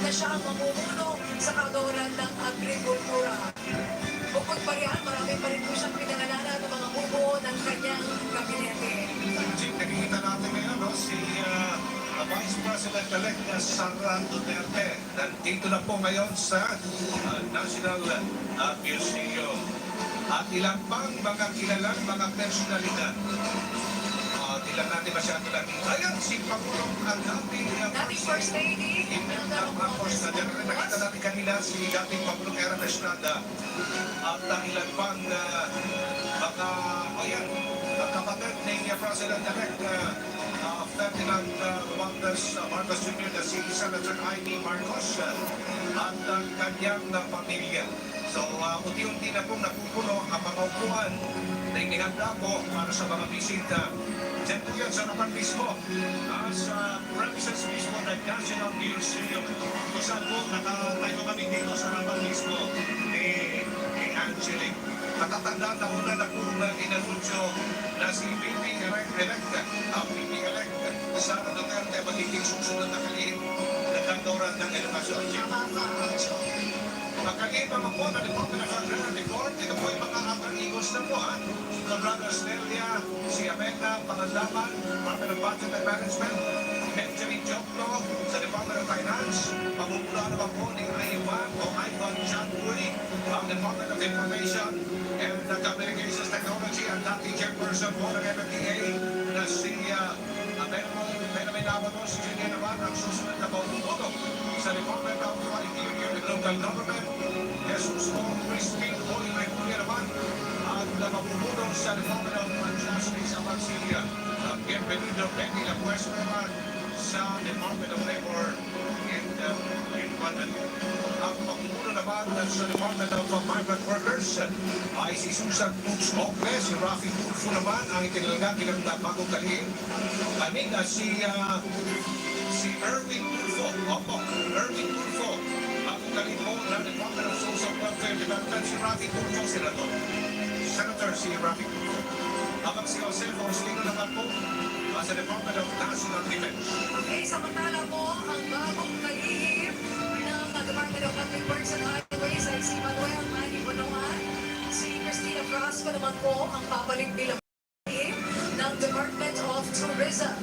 na siya ang mamumuno sa kagawaran ng agrikultura. Bukod pa riyan, marami pa rin po siyang pinangalanan ng mga bubuo ng kanyang gabinete. Nakikita natin ngayon, no, si Vice President-elect Sara Duterte. Nandito na po ngayon sa National Museum. At ilang pang mga kilalang mga personalidad. Ilan natin masyado natin. Ayan, si Pangulong ang dating First Lady. Nakita natin kanila si dating Pangulong Era Estrada. At ilan pang mga, ayan, kapatid ni President-elect Ferdinand Marcos Jr. na si Senator Amy Marcos at ang kanyang pamilya. So, unti-unti na pong napupuno ang mga upuan na inihanda po para sa mga bisita. Diyan po yan sa naman mismo, sa premises mismo ng National Museum. Kung saan po nakatayo kami dito sa naman mismo ni Angelic. Natatandaan na una na kung inanunsyo na si VP-elect Sara Duterte magiging susunod na kalihim na kantoran ng edukasyon. Magkalihim naman po na Department of Agriculture Report, ito po yung mga upper eagles na po, si Brother Stelia, si Amenda, Pangandaman, Department of Budget and Management, Benjamin Jokno sa Department of Finance, pamumula naman po ni Ivan Chanpuy, ang Department of Information and Communications Technology, ang dating chairperson po ng MFDA na si Benjamin Jr. naman ang susunod na pamumuno sa Department of Interior and Local Government. Jesus po, Crispin Hoy Repulia naman at pamumuno sa Department of Justice ang Marsilia. Ang Bienvenido Betty Lapuesto naman sa Department of Labor and Employment. Ang pamumuno naman sa Department of Migrant Workers ay si Susan Toots Ocle, si Rafi Tulfo naman ang itinalaga bilang bagong kalihim. Kaming si Erwin Tulfo, Erwin Tulfo, bagong kalihim po ng Department of Social Welfare Development, si Rafi Tulfo, Senator si Rafi Tulfo. Habang si Jose Faustino naman po sa Department of National Defense. Okay, samantala po ang bagong kalihim ng Department of Public Works and Highways ay si Manuel Manny Bonoan. Si Cristina Frasco naman po ang papalit bilang kalihim ng Department of Tourism.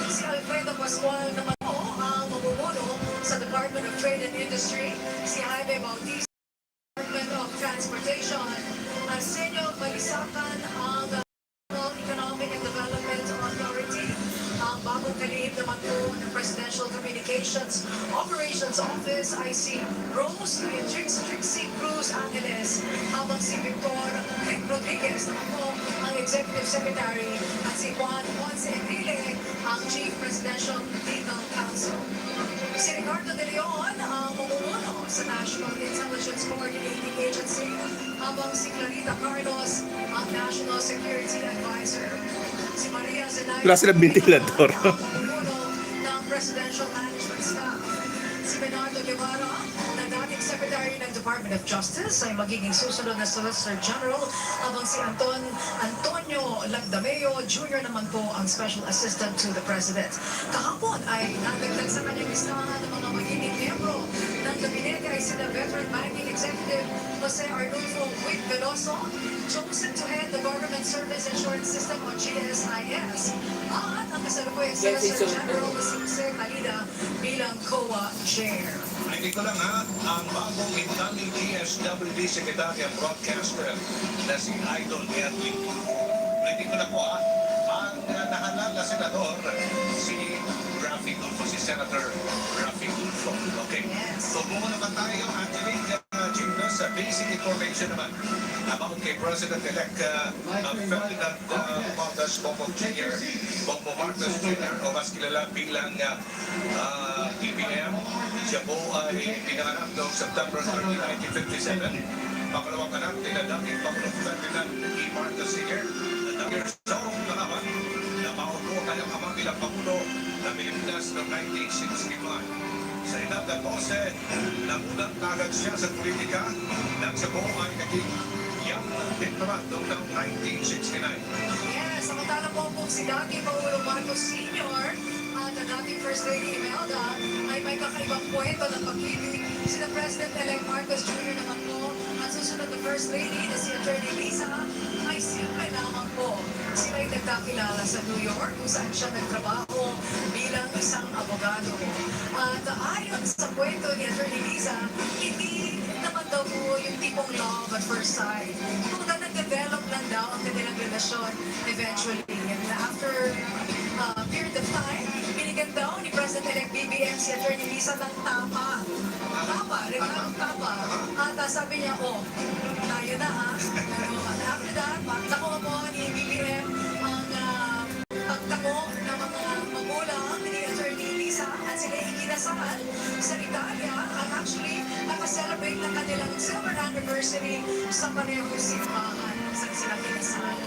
Si Alfredo Pascual naman po ang mamumuno sa Department of Trade and Industry. Si Jaime Bautista, Department of Transportation. Arsenio Balisacan ang Economic and Development Authority. Ang bagong kalihim naman po ng Presidential Communications Operations Office ay si Rose Trixie Cruz Angeles, habang si Victor Rodriguez naman po ang Executive Secretary at si Juan Ponce Enrile ang Chief Presidential Legal Counsel. Si Ricardo De Leon ang mamumuno sa National Intelligence Coordinating Agency, habang si Clarita Carlos ang National Security Advisor. Si Maria Zenay Klase ng ventilador. ang mamumuno ng Presidential Management Staff. Si Bernardo Guevara na dating Secretary ng Department of Justice ay magiging susunod na Solicitor General, habang si Antonio Lagdameo Jr. naman po ang Special Assistant to the President. Kahapon ay nadagdag sa kanyang listahan ng mga magiging miyembro ng gabinete ay sila Veteran Banking Executive Jose Arnulfo Wick Veloso, chosen to head the Government Service Insurance System o GSIS, at ang kasalukuyang Solicitor General na si Jose Calida bilang COA Chair. Hindi ko lang ang bagong incoming DSWD Secretary and Broadcaster na si Idol Edwin. Hindi ko na po ang nahanal na senador si Rafi Tulfo, si Senator Rafi Tulfo. Okay. So muna naman tayo, Angelique, sa basic information naman about kay President-elect Ferdinand Marcos Jr. Bongbong Marcos Jr. o mas kilala bilang PBM. Siya po ay pinanganak noong September 30, 1957. Pangalawang anak nila dating Pangulong Ferdinand E. Marcos Sr. na years old naman na maupo kanyang amang bilang Pangulo ng Pilipinas noong 1965. Sa edad na 12, namunang kagad siya sa politika nang siya po ay naging young veteran noong 1969. Yes, samantala po si dating Pangulong Marcos Sr. at dating First Lady Imelda ay may kakaibang kwento ng pag-ibig. Sina President-elect Marcos Jr. naman po, at susunod na First Lady na si Attorney Lisa, ay simple lamang po. Sila ay nagkakilala sa New York kung saan siya nagtrabaho bilang isang abogado. At ayon sa kwento ni Attorney Lisa, hindi naman daw po yung tipong love at first sight. Kung nag-develop lang daw ang kanilang relasyon eventually. And after a period of time, binigyan daw ni President-elect BBM si Attorney Lisa ng tapa. Regalong tapa. At sabi niya, oh, tayo na ha. And after that, pagtako po ni BBM ang pagtako ng mga magulang ni Attorney Lisa at sila ikinasal sa Italia at actually nakaselebrate ng kanilang silver anniversary sa parehong simbahan sa sila kinasal.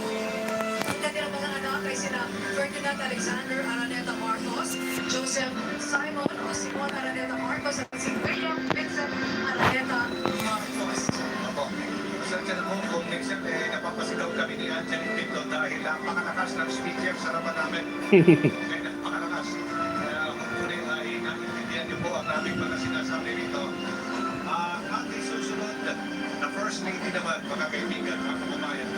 Ang kanilang mga anak ay sila Ferdinand Alexander Araneta Marcos, Joseph Simon o Simon Araneta Marcos at si William Vincent Araneta Marcos. Opo. Pasensya na po kung minsan napapasigaw kami ni Angeline dito dahil napakalakas ng speaker sa harapan namin. Okay, napakalakas. Kaya hopefully ay naiintindihan niyo po ang aming mga sinasabi rito. Ating susunod na First Lady naman, mga kaibigan, mga kababayan,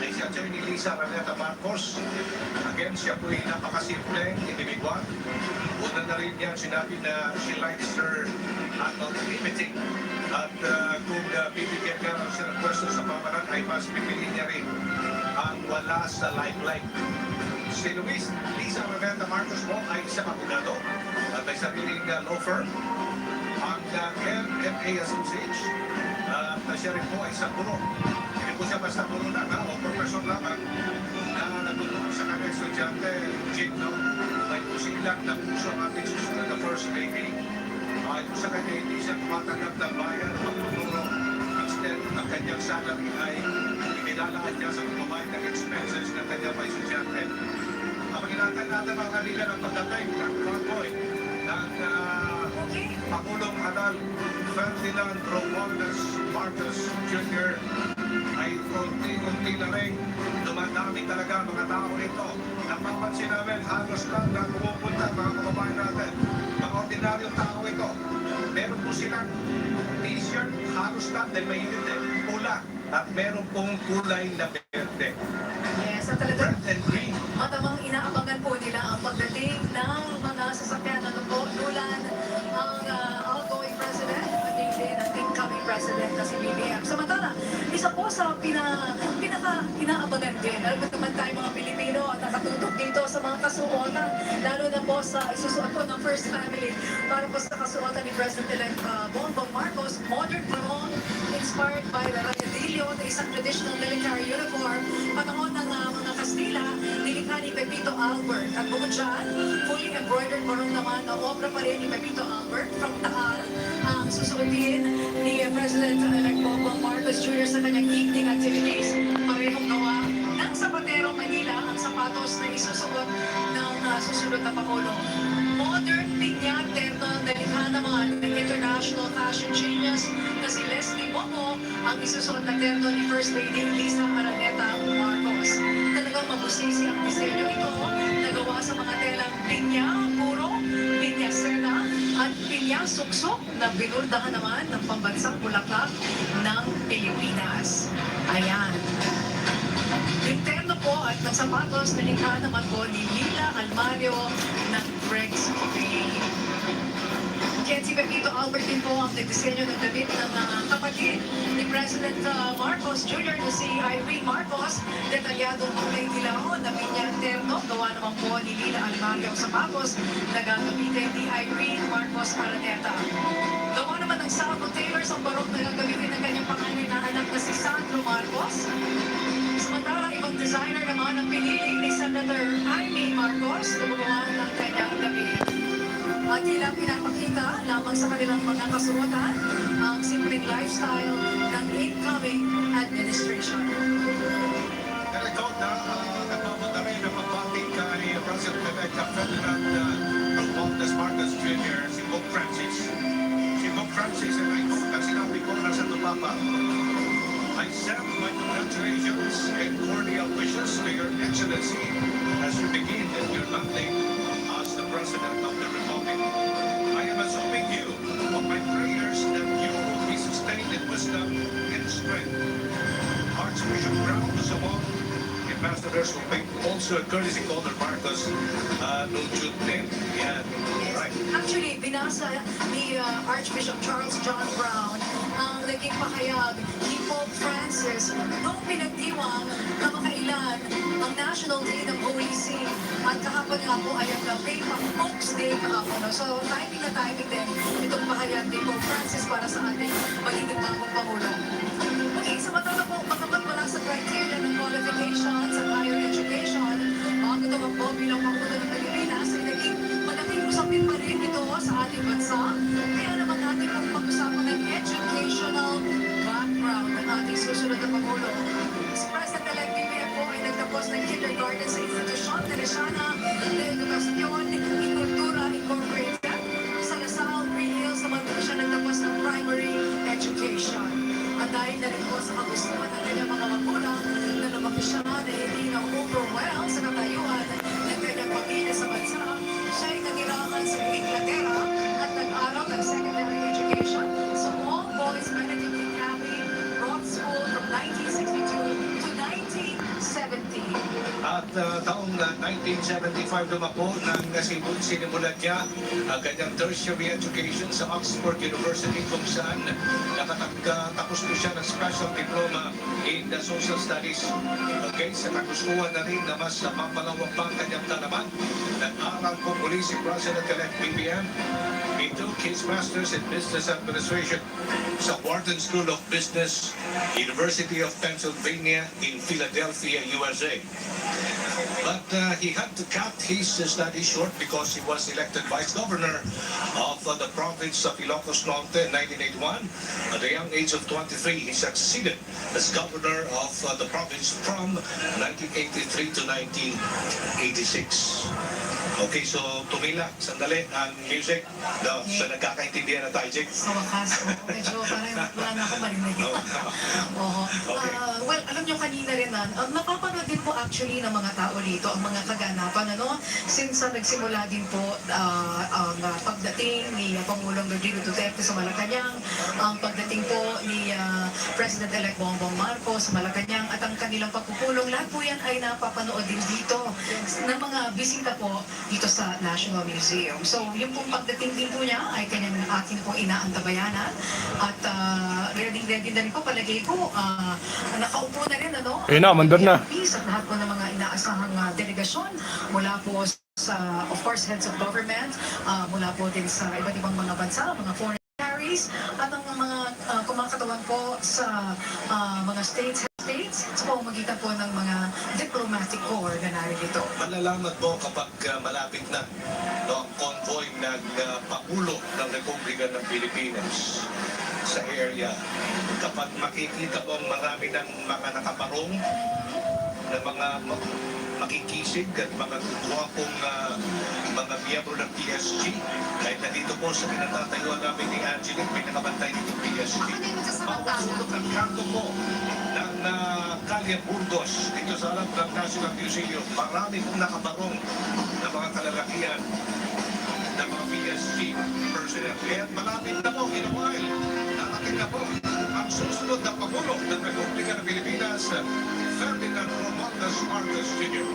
ay si Attorney Lisa Araneta Marcos. Again, siya po ay napakasimpleng individual. Una na rin niya sinabi na she likes her anonymity. At kung bibigyan ka ng siya ng pwesto sa pamaran, ay mas pipiliin niya rin ang wala sa limelight. Si Lisa Araneta Marcos po ay isang abogado at may sariling law firm. Ang LMA Association, siya rin po ay isang guro. Hindi po siya basta guro lang, o professor lamang na nagtulong sa kanyang estudyante, Gino. May pusilang na puso ang ating susunod na First Lady. Ayon sa kanya, hindi siya tumatanggap ng bayan o magtuturo. Instead, ang kanyang salary ay inilalaan niya sa pagbabayad ng expenses ng kanyang mga estudyante. Ang maginatan natin mga kanila ng pagdating ng convoy ng Pangulong Anal Ferdinand Marcos Jr. ay unti-unti na rin dumadami talaga mga tao rito. Napapansin namin halos lang na pumupunta mga kababayan natin. Mga ordinaryong tao ito. Meron po silang t-shirt, halos lang dahil may pula at meron pong kulay na berde. Yes, at talagang Red and green. matamang inaabangan po nila ang pagdating ng mga sasakyan na po, nulan ang outgoing president at hindi ng incoming president na si BBM. Samantala, isa po sa pinaka-inaabangan din, alam mo naman tayo mga Pilipino at nakatutok dito sa mga kasuotan, lalo na po sa isusuot po ng First Family para po sa kasuotan ni President-elect Bongbong Marcos, modern brown, inspired by the Rayadillo na isang traditional military uniform, panahon ng mga Kastila, nilikha ni Pepito Albert. At bukod dyan, fully embroidered maroon naman na obra pa rin ni Pepito Albert from Taal ang susuotin ni President-elect Bongbong Marcos Jr. sa kanyang evening activities. Parehong gawa ng Zapatero Manila ang sapatos na isusuot ng susunod na Pangulo. Modern pinyat terno na likha naman ng international fashion genius na si Leslie Momo ang isusuot na terno ni First Lady Lisa Araneta Marcos. Talagang mabusisi ang disenyo ito, nagawa sa mga telang pinya puro, pinya sena, at pinya suksok na binurdahan naman ng pambansang bulaklak ng Pilipinas. Ayan. Yung terno po at ng sapatos na likha naman po ni Lila Almario ng Brex Bay. Kaya si Pepito Albert din po ang nagdisenyo ng damit ng kapatid ni President Marcos Jr. na si Irene Marcos. Detalyadong kulay dilaw na pinyang terno. Gawa naman po ni Lila Almario ang sapatos na gagamitin ni Irene Marcos Araneta. Gawa naman ng Salvo Taylors ang barok na gagamitin ng kanyang panganay na anak na si Sandro Marcos. Samantala, ibang designer naman ang pinili ni Senator Irene Marcos na gumawa ng kanyang damit. At ilang pinapakita lamang sa kanilang mga kasuotan ang simpleng lifestyle ng incoming administration. Ito na nagpapunta rin ang pagbating kay President-elect Ferdinand Marcos Jr. si Pope Francis. Si Pope Francis ay sinabi ko na sa Tupapa, I send my congratulations and cordial wishes to Your Excellency as you begin your mandate as the President of the Republic. I am assuming also a courtesy call of Marcos noong June 10. Yan. Right. Actually, binasa ni Archbishop Charles John Brown ang naging pahayag ni Pope Francis noong pinagdiwang kamakailan ang National Day ng OEC. At kahapon nga po ay ang Pope's Day kahapon. No? So, timing na timing din itong pahayag ni Pope Francis para sa ating magiging bagong Pangulo. Okay, sa mata na po, makapagwala sa criteria ng qualifications sa higher education, ito ang po bilang Pangulo ng Pilipinas ay naging malaking usapin pa rin ito sa ating bansa. Kaya naman natin pong pag-usapan ng educational background ng ating susunod na Pangulo. Si President-elect BBM po ay nagtapos ng kindergarten sa institusyon Teresiana de Educación y Cultura Incorporated. Sa Lasal, Green Hills naman po siya nagtapos ng primary education. At dahil na rin po sa kagustuhan ng kanyang mga magulang na lumaki siya na hindi na overwhelmed sa katayuan ng kanyang pamilya sa bansa, siya ay nagirakan sa Inglaterra at nag-aral ng secondary education sa All Boys Benedictine Abbey Rock School from 1962 to 1970. At taong 1975 naman po nang sinimulan niya ang kanyang tertiary education sa Oxford University kung saan nakatapos po siya ng special diploma in the social studies. Okay, sa kagustuhan na rin na mas mapalawak pa ang kanyang kalaman, nag-aral po muli si President-elect BBM. He took his master's in business administration sa Wharton School of Business, University of Pennsylvania in Philadelphia, USA. But he had to cut his studies short because he was elected vice governor of the province of Ilocos Norte in 1981. At the young age of 23, he succeeded as governor of the province from 1983 to 1986. Okay, so tumila, sandali, ang music. So nagkakaintindihan na tayo, Jake. Sa wakas, medyo parang wala na ako marinig. Oo. Okay. Well, alam nyo kanina rin napapanood din po actually ng mga tao dito ang mga kaganapan, ano? Since nagsimula din po ang pagdating ni Pangulong Rodrigo Duterte sa Malacanang, ang pagdating po ni President-elect Bongbong Marcos sa Malacanang at ang kanilang pagpupulong, lahat po yan ay napapanood din dito ng mga bisita po dito sa National Museum. So, yung pong pagdating din po niya ay kanyang akin po inaantabayanan at ready na rin po palagay ko nakaupo na rin na, mandar na. At lahat po ng mga inaasahang delegasyon mula po sa, of course, heads of government, mula po din sa iba't ibang mga bansa, mga foreign secretaries, at ang mga kumakatawan po sa mga states sa pamamagitan po ng mga diplomatic corps na narito. Malalaman mo kapag malapit na ang convoy ng Pangulo ng Republika ng Pilipinas sa area. Kapag makikita mo marami ng mga nakaparong na mga makikisig at mga guwapong mga miyembro ng PSG. Kahit nandito po sa pinatatayuan namin ni Angelique, may nakabantay dito PSG. Mausulog ang kanto po ng Calle Burgos dito sa harap ng National Museum. Marami pong nakabarong na mga kalalakihan ng mga PSG personnel. Kaya malapit na po, in a while, narating na po ang susunod na Pangulo ng Republika ng Pilipinas, Ferdinand Marcos Jr.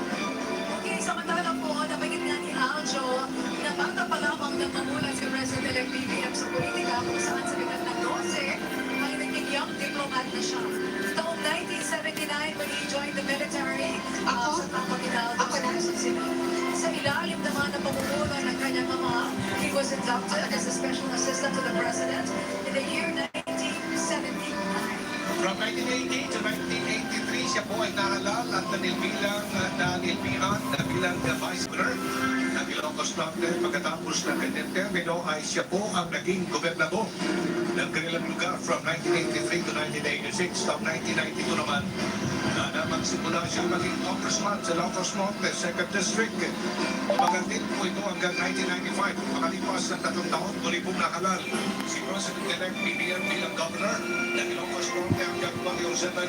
Okay, samantala po, napagit nga ni Aljo na bata pa lamang ng mamulat si President-elect BBM sa politika kung saan sa edad ng 12 ay naging young diplomat na siya. Taong 1979 when he joined the military sa Tamang Hidalgo sa Quezon City. Sa ilalim naman ng pamumuno ng kanyang ama, he was inducted as a special assistant to the President in the year 1979. From 1980 to 1983, siya po ay nahalal at nanilbihan bilang Vice Governor ng Ilocos Norte. Pagkatapos ng kanyang termino ay siya po ang naging gobernador ng kanilang lugar from 1983 to 1986. Taong 1992 naman, na magsimula siya maging congressman sa Ilocos Norte, 2nd District. Magalit po ito hanggang 1995. Makalipas ng 3 taon, muli pong nahalal si President-elect BBM bilang governor ng Ilocos Norte hanggang 2007.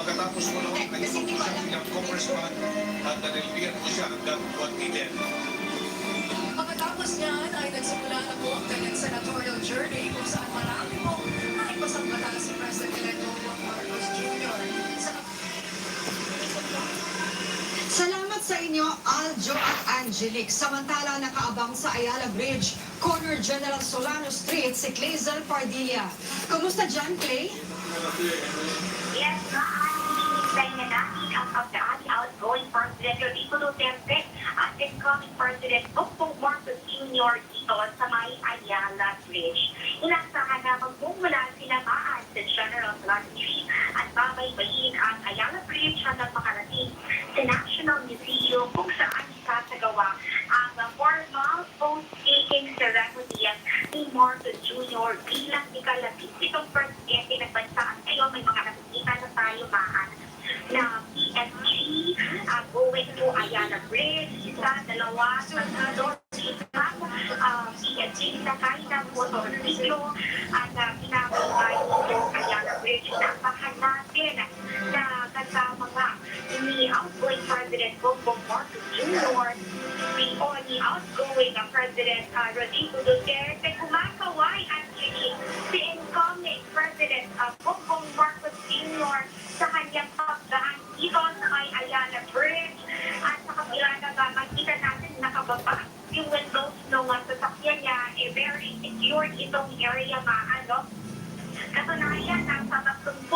Pagkatapos mo noon, naging po siya bilang congressman at nanilbihan po siya hanggang 2010. Pagkatapos niyan ay nagsimula na po ang kanyang senatorial journey kung saan marami po naipasambata si President-elect Bongbong Marcos Jr. Salamat. ninyo, Aljo at Angelic. Samantala, nakaabang sa Ayala Bridge, corner General Solano Street, si Clazel Pardilla. Kumusta dyan, Clay? Yes, hinihintay na natin ang pagdaan ni outgoing President Rodrigo Duterte at incoming President Bongbong Marcos Jr. dito sa may Ayala Bridge. Inaasahan na magmumula sila maan sa General Solano Street at babaybayin ang Ayala Bridge hanggang makarating sa National Museum kung saan sasagawa ang formal post-taking ceremony ni Marcos Jr. bilang ikalabing-pitong presidente ng bansa. At ngayon may mga nakikita na tayo maan na PSG going to Ayala Bridge, isa, dalawa, tatlo, PSG sakay ng motorsiklo at pinababay itong Ayala Bridge. Naasahan natin na kasama nga ni outgoing President Bongbong Marcos Jr. ni outgoing President Rodrigo Duterte kumakaway at si incoming President Bongbong Marcos Jr. sa kanyang pagdaan dito sa may Ayala Bridge at sa kabila na makita natin nakababa yung windows ng sasakyan niya, very secure itong area maano. Katunayan, nasa 30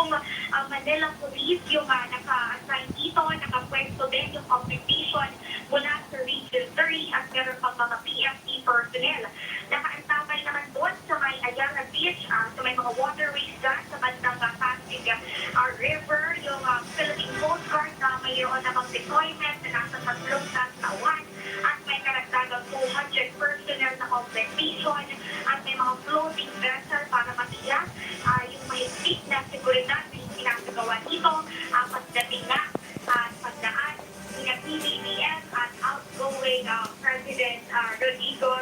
Manila Police yung naka-assign dito, nakapwesto din yung occupation mula sa Region 3 at meron pang mga PFD personnel. Nakaantabay naman doon sa may Ayala Beach, sa may mga waterways dyan, sa bandang Pasig River, yung Philippine Coast Guard na mayroon namang deployment na nasa 3 tawan at may karagdagang 200 personnel na compensation at may mga floating vessel para matiyak yung mahigpit na seguridad na yung sinasagawa dito pagdating na at pagdaan ni PBBM at outgoing President Rodrigo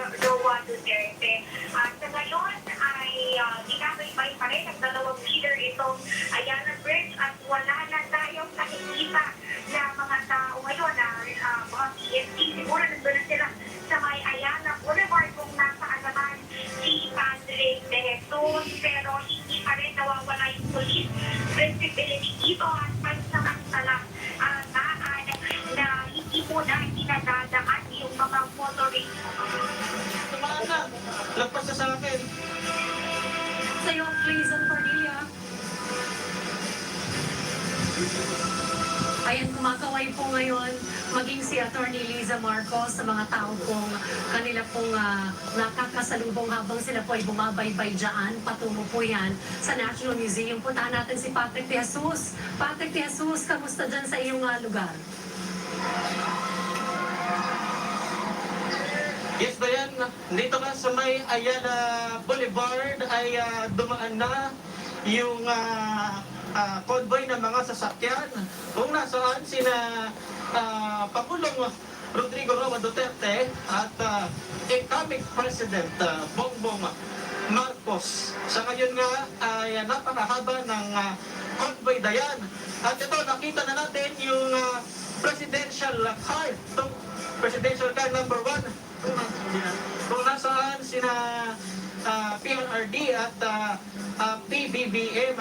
Duterte. Sa ngayon ay ginagaybay pa rin ang dalawang leader itong Ayala Bridge at wala na tayong nakikita na mga tao ngayon na mga PST. Siguro nandun na sila sa may Ayala Boulevard kung nasaan naman si Padre de Jesus, pero hindi pa rin nawawala yung police visibility dito at pansamantala maan na hindi mo na inadadaan yung mga motorist. Tumaan na. Lagpas na sa akin. Sa'yo, Clazel Pardilla. Ayan, kumakaway po ngayon maging si Atty. Liza Marcos sa mga tao pong kanila pong nakakasalubong habang sila po ay bumabaybay dyan. Patungo po yan sa National Museum. Puntahan natin si Patrick de Jesus. Patrick de Jesus, kamusta dyan sa iyong lugar? Yes, Dayan. Dito nga sa may Ayala Boulevard ay dumaan na yung convoy ng mga sasakyan kung nasaan sina Pangulong Rodrigo Duterte at incoming President Bongbong Marcos. Sa ngayon nga ay napakahaba ng convoy, Dayan. At ito, nakita na natin yung presidential card, itong presidential card number 1 kung nasaan sina PRRD at PBBM,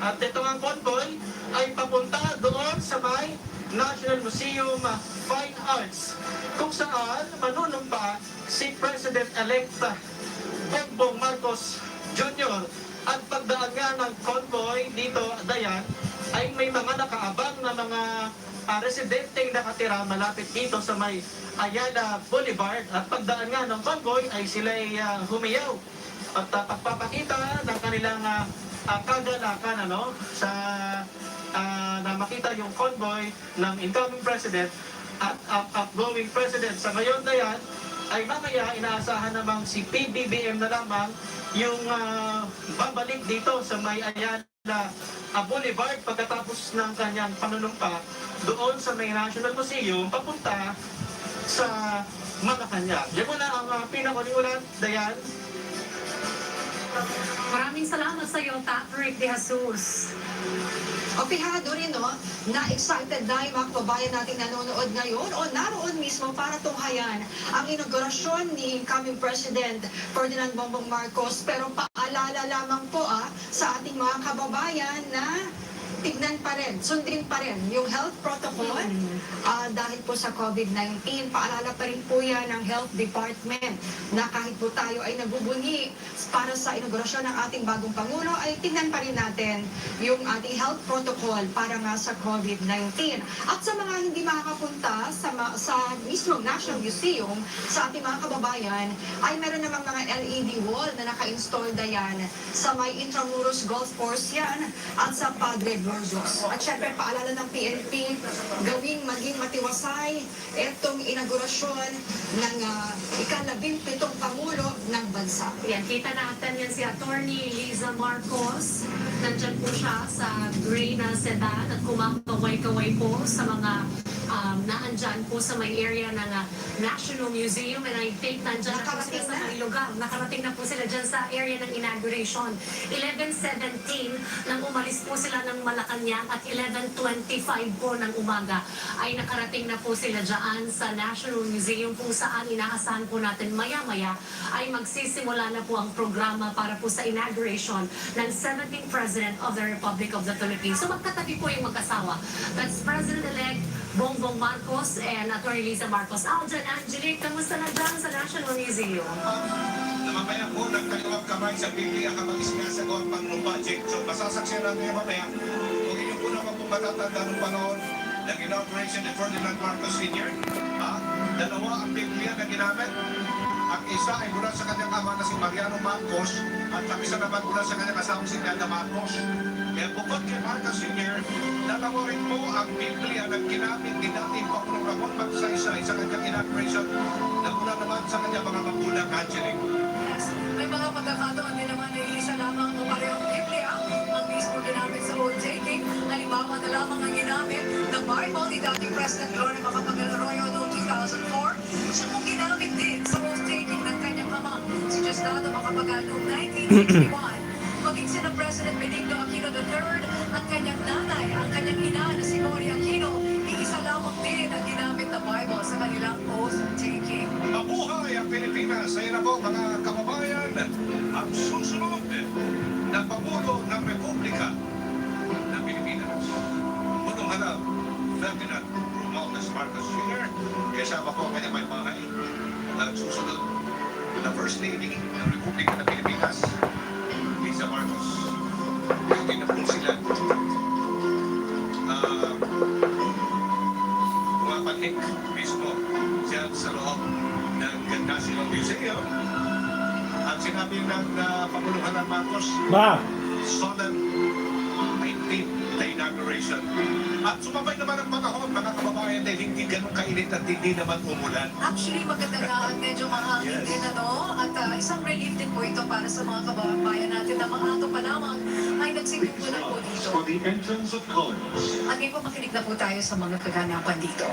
at ito ang convoy ay papunta doon sa may National Museum Fine Arts kung saan manunumpa si President-elect Bongbong Marcos Jr. At pagdaan nga ng convoy dito, Dayan, ay may mga nakaabang na mga residenteng nakatira malapit dito sa may Ayala Boulevard. At pagdaan nga ng convoy ay sila'y humiyaw at pagpapakita ng kanilang kagalakan sa na makita yung convoy ng incoming president at outgoing president. Sa ngayon, Dayan, ay mamaya inaasahan namang si PBBM na lamang yung babalik dito sa may Ayala Boulevard pagkatapos ng kanyang panunumpa doon sa may National Museum papunta sa Malacanang. Yan muna ang pinakuniulat, Dayan. Maraming salamat sa iyo, Patrick de Jesus. Opihado rin, na-excited na yung mga kababayan nating nanonood ngayon o naroon mismo para tunghayan ang inaugurasyon ni incoming President Ferdinand Bongbong Marcos. Pero paalala lamang po sa ating mga kababayan na tignan pa rin, sundin pa rin yung health protocol dahil po sa COVID-19. Paalala pa rin po yan ng Health Department na kahit po tayo ay nagbubunyi para sa inaugurasyon ng ating bagong Pangulo, ay tignan pa rin natin yung ating health protocol para nga sa COVID-19. At sa mga hindi makakapunta sa mismong National Museum, sa ating mga kababayan, ay meron namang mga LED wall na naka-install na yan sa may Intramuros Golf Course yan at sa Padre Gordos. At syempre, paalala ng PNP, gawing maging matiwasay itong inaugurasyon ng ika-17 Pangulo ng Bansa. Yan, kita natin yan si Attorney Liza Marcos. Nandyan po siya sa gray na sedan at kumakaway-kaway po sa mga naandyan po sa may area ng National Museum, and I think nandyan na po sila sa may lugar. Nakarating na po sila dyan sa area ng inauguration. 11:17 nang umalis po sila ng Malacanang at 11:25 po ng umaga ay nakarating na po sila dyan sa National Museum kung saan inaasahan po natin maya-maya ay magsisimula na po ang programa para po sa inauguration ng 17th President of the Republic of the Philippines. So magkatabi po yung mag-asawa. That's President-elect Bongbong Marcos and Attorney Liza Marcos. Aljan, Angelique, kamusta na dyan sa National Museum? Mamaya po, nagkaliwag kamay sa Biblia kapag isinasago ang Pangulong budget. So, masasaksiyan natin mamaya. Kung inyo po naman po matatanda ng panahon ng inauguration ni Ferdinand Marcos Sr., dalawa ang Biblia na ginamit. Ang isa ay mula sa kanyang ama na si Mariano Marcos at ang isa naman mula sa kanyang asawa si Nada Marcos. Kaya bukod kay Marcos Sr., dalawa rin po ang Biblia na ginamit ni dating Pangulong Ramon Magsaysay sa kanyang inauguration na mula naman sa kanyang mga magulang, Angelique. May mga pagkakataon din naman na isa lamang o parehong Biblia ang mismo ginamit sa oath taking. Halimbawa na lamang ang ginamit ng Bible ni dating President Gloria Macapagal-Arroyo noong 2004. Siya mong ginamit din sa oath taking ng kanyang ama, si Diosdado Macapagal noong 1961. Maging sina President Benigno Aquino III at kanyang nanay, ang kanyang ina na si Cory Aquino, iisa lamang din ang ginamit na Bible sa kanilang oath taking. Mabuhay ang Pilipinas! Sa na po, mga kababayan, ang susunod na Pangulo ng Republika ng Pilipinas. Punong halal, Ferdinand Marcos Jr. Kasama po ang kanyang may bahay. At susunod na First Lady ng Republika ng Pilipinas, Liza Marcos. Hindi na po sila pumapanik mismo dyan sa loob ng National Museum. Ang sinabi ng Pangulong Marcos, solemn 19th na inauguration. At sumabay naman ang panahon, mga kababayan, dahil hindi ganun kainit at hindi naman umulan. Actually, maganda nga at medyo mahangin din, ano? At isang relief din po ito para sa mga kababayan natin na maato pa lamang ay nagsimulan po dito. For the entrance of colors. At ngayon po makinig na po tayo sa mga kaganapan dito.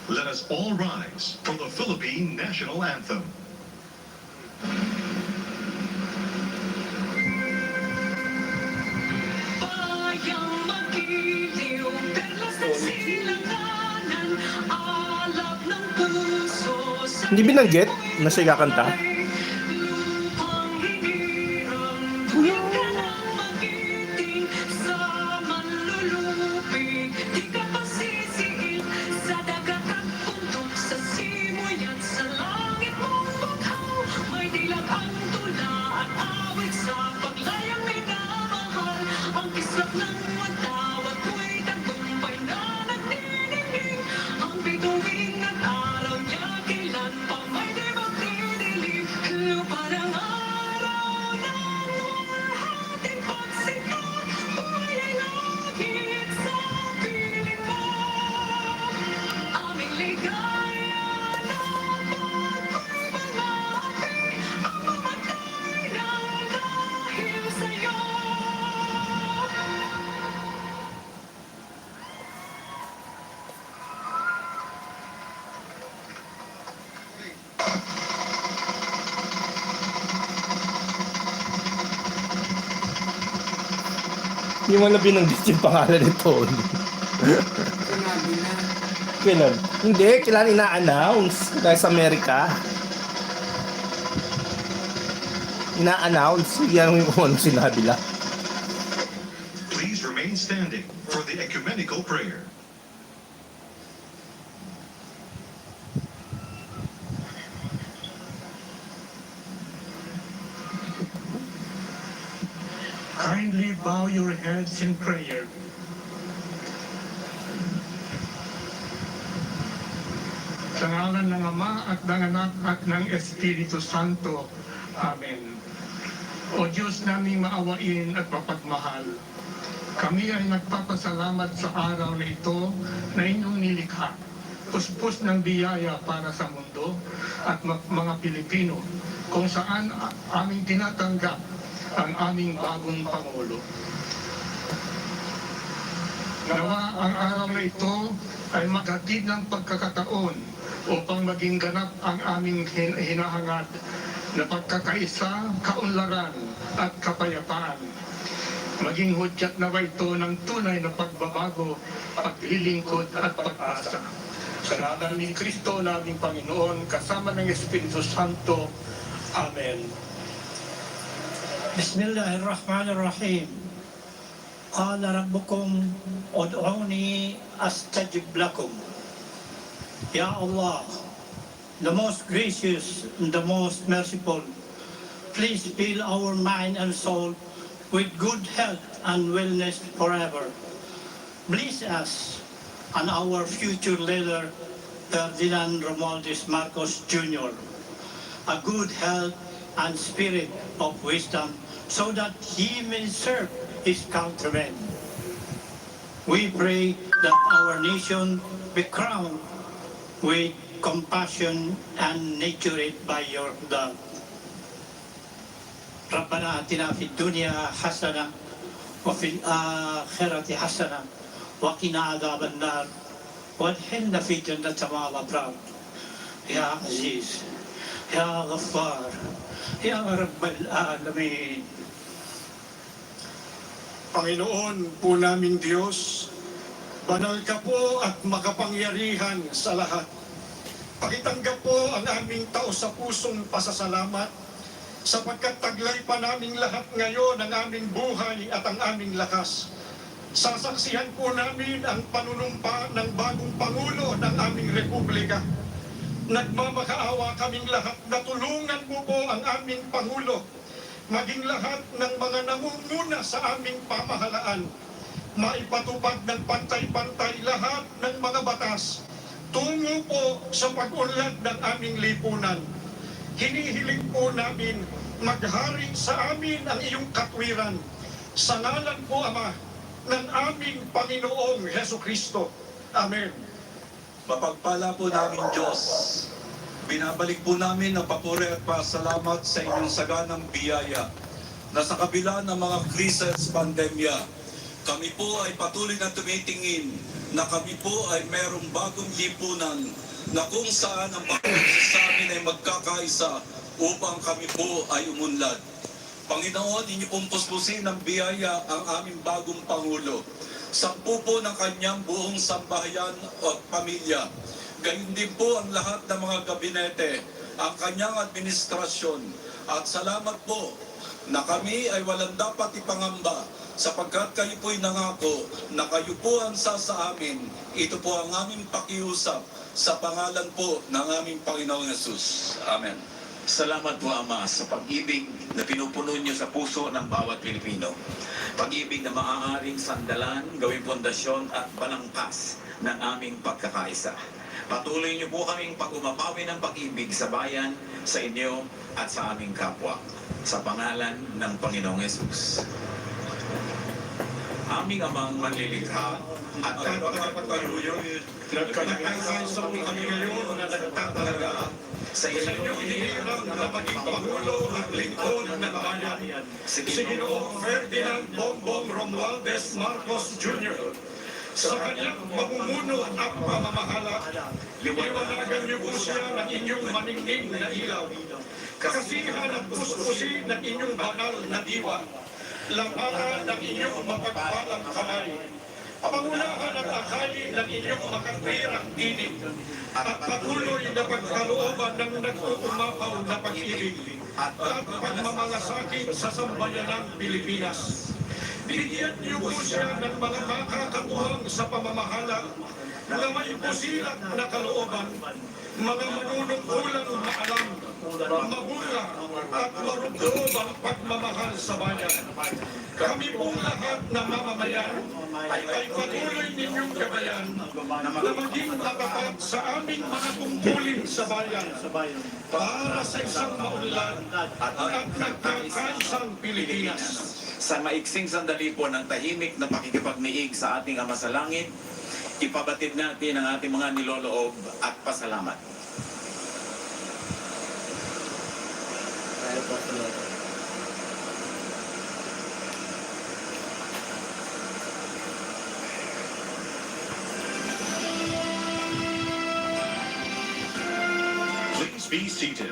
Let us all rise for the Philippine National Anthem. Hindi binanggit na siya kakanta? Hindi mo na binanggit yung pangalan ni Tony. Sinabi na. Kailan? Hindi, kailan ina-announce dahil sa Amerika. Ina-announce, yan yung kung ano sinabi lang. Please remain standing for the ecumenical prayer. Kindly bow your heads in prayer. Sa ngalan ng Ama at ng Anak at ng Espiritu Santo. Amen. O Diyos naming maawain at mapagmahal, kami ay nagpapasalamat sa araw na ito na inyong nilikha. Puspos ng biyaya para sa mundo at mga Pilipino, kung saan aming tinatanggap ang aming bagong Pangulo. Nawa ang araw na ito ay maghatid ng pagkakataon upang maging ganap ang aming hinahangad na pagkakaisa, kaunlaran at kapayapaan. Maging hudyat na ba ito ng tunay na pagbabago, paglilingkod at pag-asa. Sa ngalan ni Kristo naming Panginoon, kasama ng Espiritu Santo. Amen. بسم الله الرحمن الرحيم قال ربكم ادعوني أستجب لكم. Ya Allah, the most gracious and the most merciful, please fill our mind and soul with good health and wellness forever. Bless us and our future leader, Ferdinand Marcos Jr., a good health and spirit of wisdom so that he may serve his countrymen. We pray that our nation be crowned with compassion and nurtured by your love. ربنا آتنا في الدنيا حسنة وفي الآخرة حسنة وقنا عذاب النار وادخلنا في جنة مع الأبرار يا عزيز يا غفار يا رب العالمين. Panginoon po naming Diyos, banal ka po at makapangyarihan sa lahat. Pakitanggap po ang aming taos sa pusong pasasalamat sapagkat taglay pa naming lahat ngayon ang aming buhay at ang aming lakas. Sasaksihan po namin ang panunumpa ng bagong Pangulo ng aming Republika. Nagmamakaawa kaming lahat na tulungan mo po ang aming Pangulo, maging lahat ng mga namumuna sa aming pamahalaan, maipatupad ng pantay-pantay lahat ng mga batas, tungo po sa pag-unlad ng aming lipunan. Hinihiling po namin maghari sa amin ang iyong katwiran, sa ngalan po, Ama, ng aming Panginoong Hesukristo. Amen. Mapagpala po namin Diyos. Binabalik po namin ang papuri at pasalamat sa inyong saganang biyaya na sa kabila ng mga krisis pandemya, kami po ay patuloy na tumitingin na kami po ay merong bagong lipunan na kung saan ang bawat sa amin ay magkakaisa upang kami po ay umunlad. Panginoon, inyo pong puspusin ng biyaya ang aming bagong Pangulo. Sampu po ng kanyang buong sambahayan at pamilya. Gayun din po ang lahat ng mga gabinete, ang kanyang administrasyon. At salamat po na kami ay walang dapat ipangamba sapagkat kayo po'y nangako na kayo po ang sa amin. Ito po ang aming pakiusap sa pangalan po ng aming Panginoong Yesus. Amen. Salamat po, Ama, sa pag-ibig na pinupuno niyo sa puso ng bawat Pilipino. Pag-ibig na maaaring sandalan, gawing pundasyon at balangkas ng aming pagkakaisa. Patuloy niyo po kaming pag-umapawi ng pag-ibig sa bayan, sa inyo at sa aming kapwa. Sa pangalan ng Panginoong Yesus. Aming Amang manlilikha at nagpapatayuyan, nagkakaisa mo kami ngayon na nagtatalaga sa inyong hinihiram na maging Pangulo at lingkod ng bayan, si Ginoong Ferdinand Bongbong Romualdez Marcos Jr. Sa kanyang mamumuno at pamamahala, liwanagan niyo po siya ng inyong maningning na ilaw, kasihan at puspusin ng inyong banal na diwa. lamaan ng iyong mapagpalang kamay. Pangunahan ang akali ng iyong makatwirang tinig at patuloy na pagkalooban ng nag-uumapaw na pag-ibig at pagmamalasakit sa sambayanang Pilipinas. Bigyan niyo po siya ng mga makakatuwang sa pamamahala na may pusilat na kalooban, mga manunungkulang maalam, mabula at marugdoob ang pagmamahal sa bayan. Kami pong lahat na mamamayan ay patuloy ninyong gabayan na maging matapat sa aming mga tungkulin sa bayan para sa isang maunlad at nagkakaisang Pilipinas. Sa maiksing sandali po ng tahimik na pakikipagniig sa ating Ama sa Langit, ipabatid natin ang ating mga niloloob at pasalamat. Please be seated.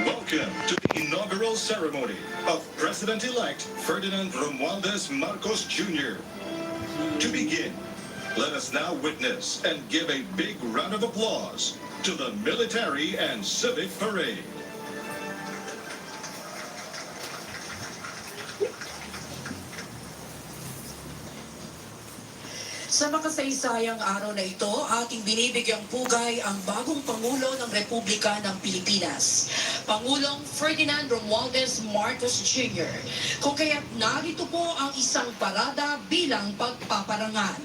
Welcome to the inaugural ceremony of President-elect Ferdinand Romualdez Marcos Jr. To begin, let us now witness and give a big round of applause to the military and civic parade. Sa makasaysayang araw na ito, ating binibigyang pugay ang bagong Pangulo ng Republika ng Pilipinas, Pangulong Ferdinand Romualdez Marcos Jr. Kung kaya't narito po ang isang parada bilang pagpaparangan.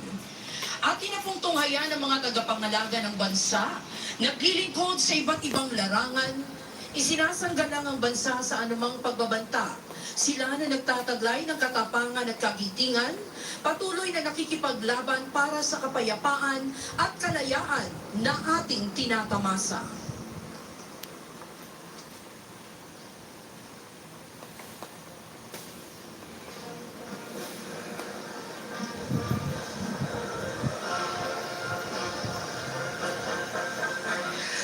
Atin na pong tunghayan ng mga tagapangalaga ng bansa, naglilingkod sa iba't ibang larangan, isinasanggalang ang bansa sa anumang pagbabanta. Sila na nagtataglay ng katapangan at kagitingan, patuloy na nakikipaglaban para sa kapayapaan at kalayaan na ating tinatamasa.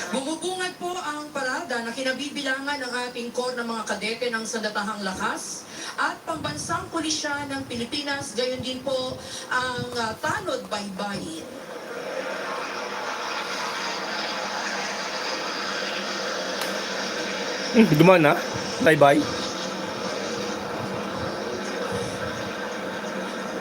Bumubungad po ang parada na kinabibilangan ng ating core ng mga kadete ng Sandatahang Lakas at pambansang pulisya ng Pilipinas, gayon din po ang tanod baybayin. Dumaan na. Bye-bye.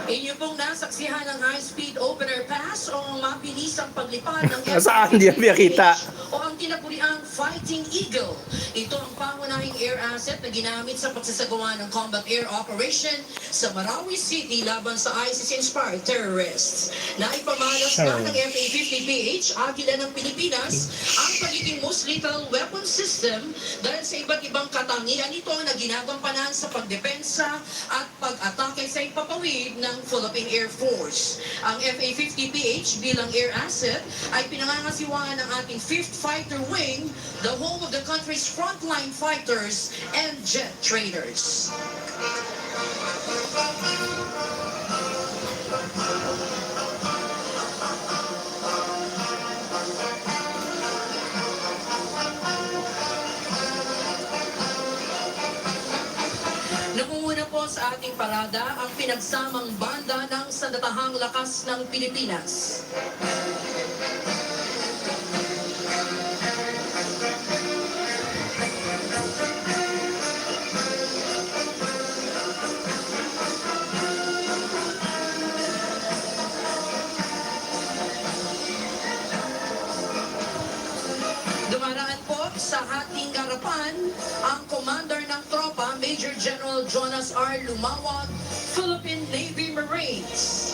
Inyo pong nasaksihan ng high-speed opener pass o mabilisang paglipad ng Saan di yan makita? o ang tinaguriang Fighting Eagle. Ito ang pangunahing air asset na ginamit sa pagsasagawa ng combat air operation sa Marawi City laban sa ISIS-inspired terrorists. Naipamalas na ng FA-50PH, Agila ng Pilipinas, ang pagiging most lethal weapon system dahil sa iba't ibang katangian nito na ginagampanan sa pagdepensa at pag-atake sa ipapawid ng Philippine Air Force. Ang FA-50PH bilang air asset ay pinangangasiwaan ng ating 5th Fighter Wing, the home of the country's frontline fighters and jet trainers. Nangunguna po sa ating parada ang pinagsamang banda ng Sandatahang Lakas ng Pilipinas. Dumaraan po sa ating harapan ang commander ng tropa, Major General Jonas R. Lumawag, Philippine Navy Marines.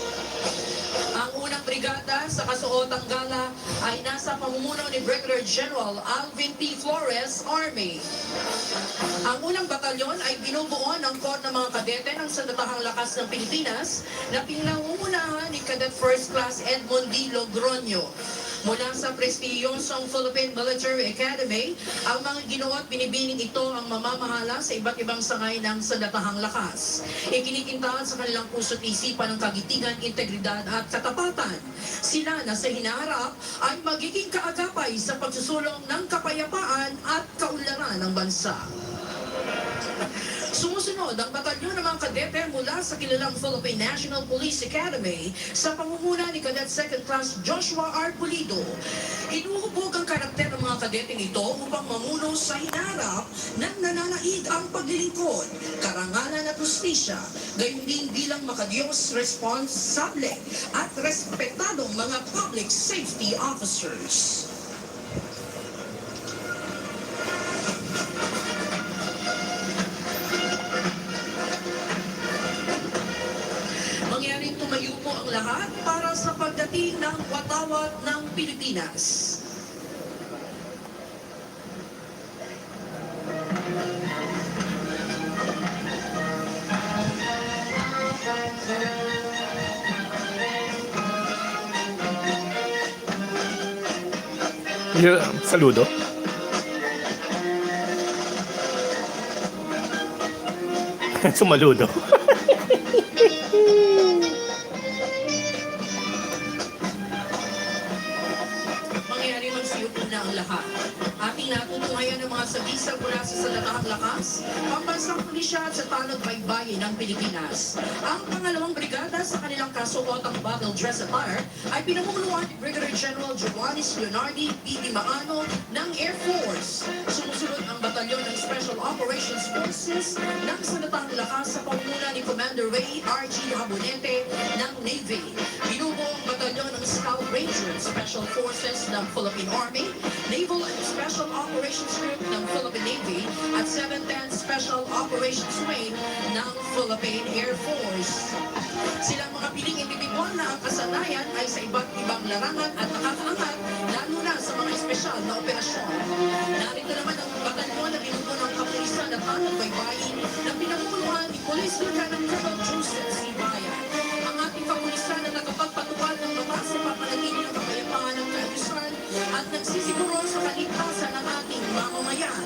Ang unang brigada sa kasuotang gala ay nasa pamumuno ni Brigadier General Alvin P. Flores, Army. Ang unang batalyon ay binubuo ng Corps ng mga kadete ng Sandatahang Lakas ng Pilipinas na pinangungunahan ni Cadet First Class Edmond D. Logroño. Mula sa prestiyosong Philippine Military Academy, ang mga ginoo at binibining ito ang mamamahala sa iba't ibang sangay ng Sandatahang Lakas. Ikinikintahan sa kanilang puso't isipan ng kagitingan, integridad at katapatan. Sila na sa hinaharap ay magiging kaagapay sa pagsusulong ng kapayapaan at kaunlaran ng bansa. Sumusunod ang batalyon ng mga kadete mula sa kilalang Philippine National Police Academy sa pangunguna ni Cadet Second Class Joshua R. Pulido. Hinuhubog ang karakter ng mga kadeteng ito upang mamuno sa hinarap ng nananaig ang paglilingkod, karangalan at justisya, gayon din bilang makadiyos, responsable at respetadong mga public safety officers. Mangyaring tumayo po ang lahat para sa pagdating ng watawat ng Pilipinas. Saludo. Sumaludo. Mangyayari magsiyupo na ang lahat. Ating natutunghayan ng mga sagisag mula sa Salatahang Lakas, Pambansang Pulisya at sa Tanod Baybayin ng Pilipinas. Ang pangalawang brigada sa kanilang kasuotang battle dress attire ay pinamumunuan ni Brigadier General Giovannis Leonardi P. Di Maano ng Air Force. Sumusunod ang batalyon ng Special Operations Forces ng Salatahang Lakas sa pamumuno ni Commander Ray R.G. Habonete ng Navy. Binubuo ang batalyon ng Scout Ranger Special Forces ng Philippine Army, Naval and Special Operations Group ng Philippine Navy at 710 Special Operations Wing ng Philippine Air Force. Silang mga piling individual na ang kasanayan ay sa iba't ibang larangan at nakakaangat lalo na sa mga espesyal na operasyon. Narito naman ang batalyon na binubuo ng kapulisan at Tanod Baybayin na pinamumunuan ni Police Lieutenant Colonel Joseph C. Bayan. Ang ating kapulisan na nakapagpatupad ng batas sa papanatili ng kapayapaan ng kaayusan at nagsisiguro sa kaligtasan ng ating mamamayan.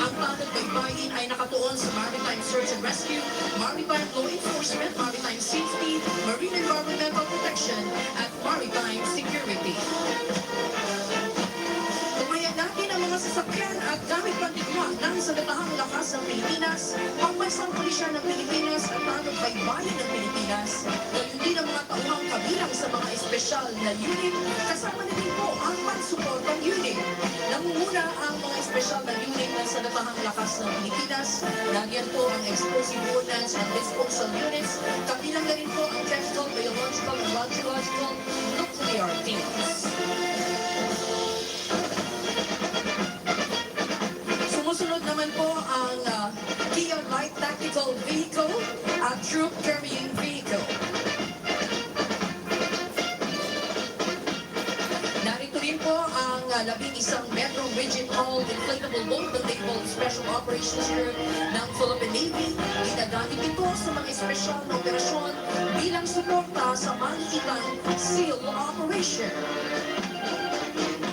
Ang Tanod Baybayin ay nakatuon sa Maritime Search and Rescue, Maritime Law Enforcement, Maritime Safety, Marine Environmental Protection, at Maritime Security. Tumayan natin ang mga sasakyan at gamit pandigma ng Salatahang Lakas ng Pilipinas, Pambansang Pulisya ng Pilipinas at Tanod Baybayin ng Pilipinas, gayon din ang mga tauhang kabilang sa mga espesyal na unit, kasama na din po ang pansuportang unit. Nangunguna ang mga espesyal na unit ng Salatahang Lakas ng Pilipinas, nagyan po ang Explosive Ordnance and Disposal Units, kabilang na rin po ang Chemical, Biological, and Radiological Nuclear Teams. Sumusunod naman po ang Kia Light Tactical Vehicle at Troop Carrying Vehicle. Narito rin po ang 11 Metro Rigid Hull Inflatable Boat ng Naval Special Operations Group ng Philippine Navy. Ginagamit ito sa mga espesyal na operasyon bilang suporta sa maliitang SEAL operation.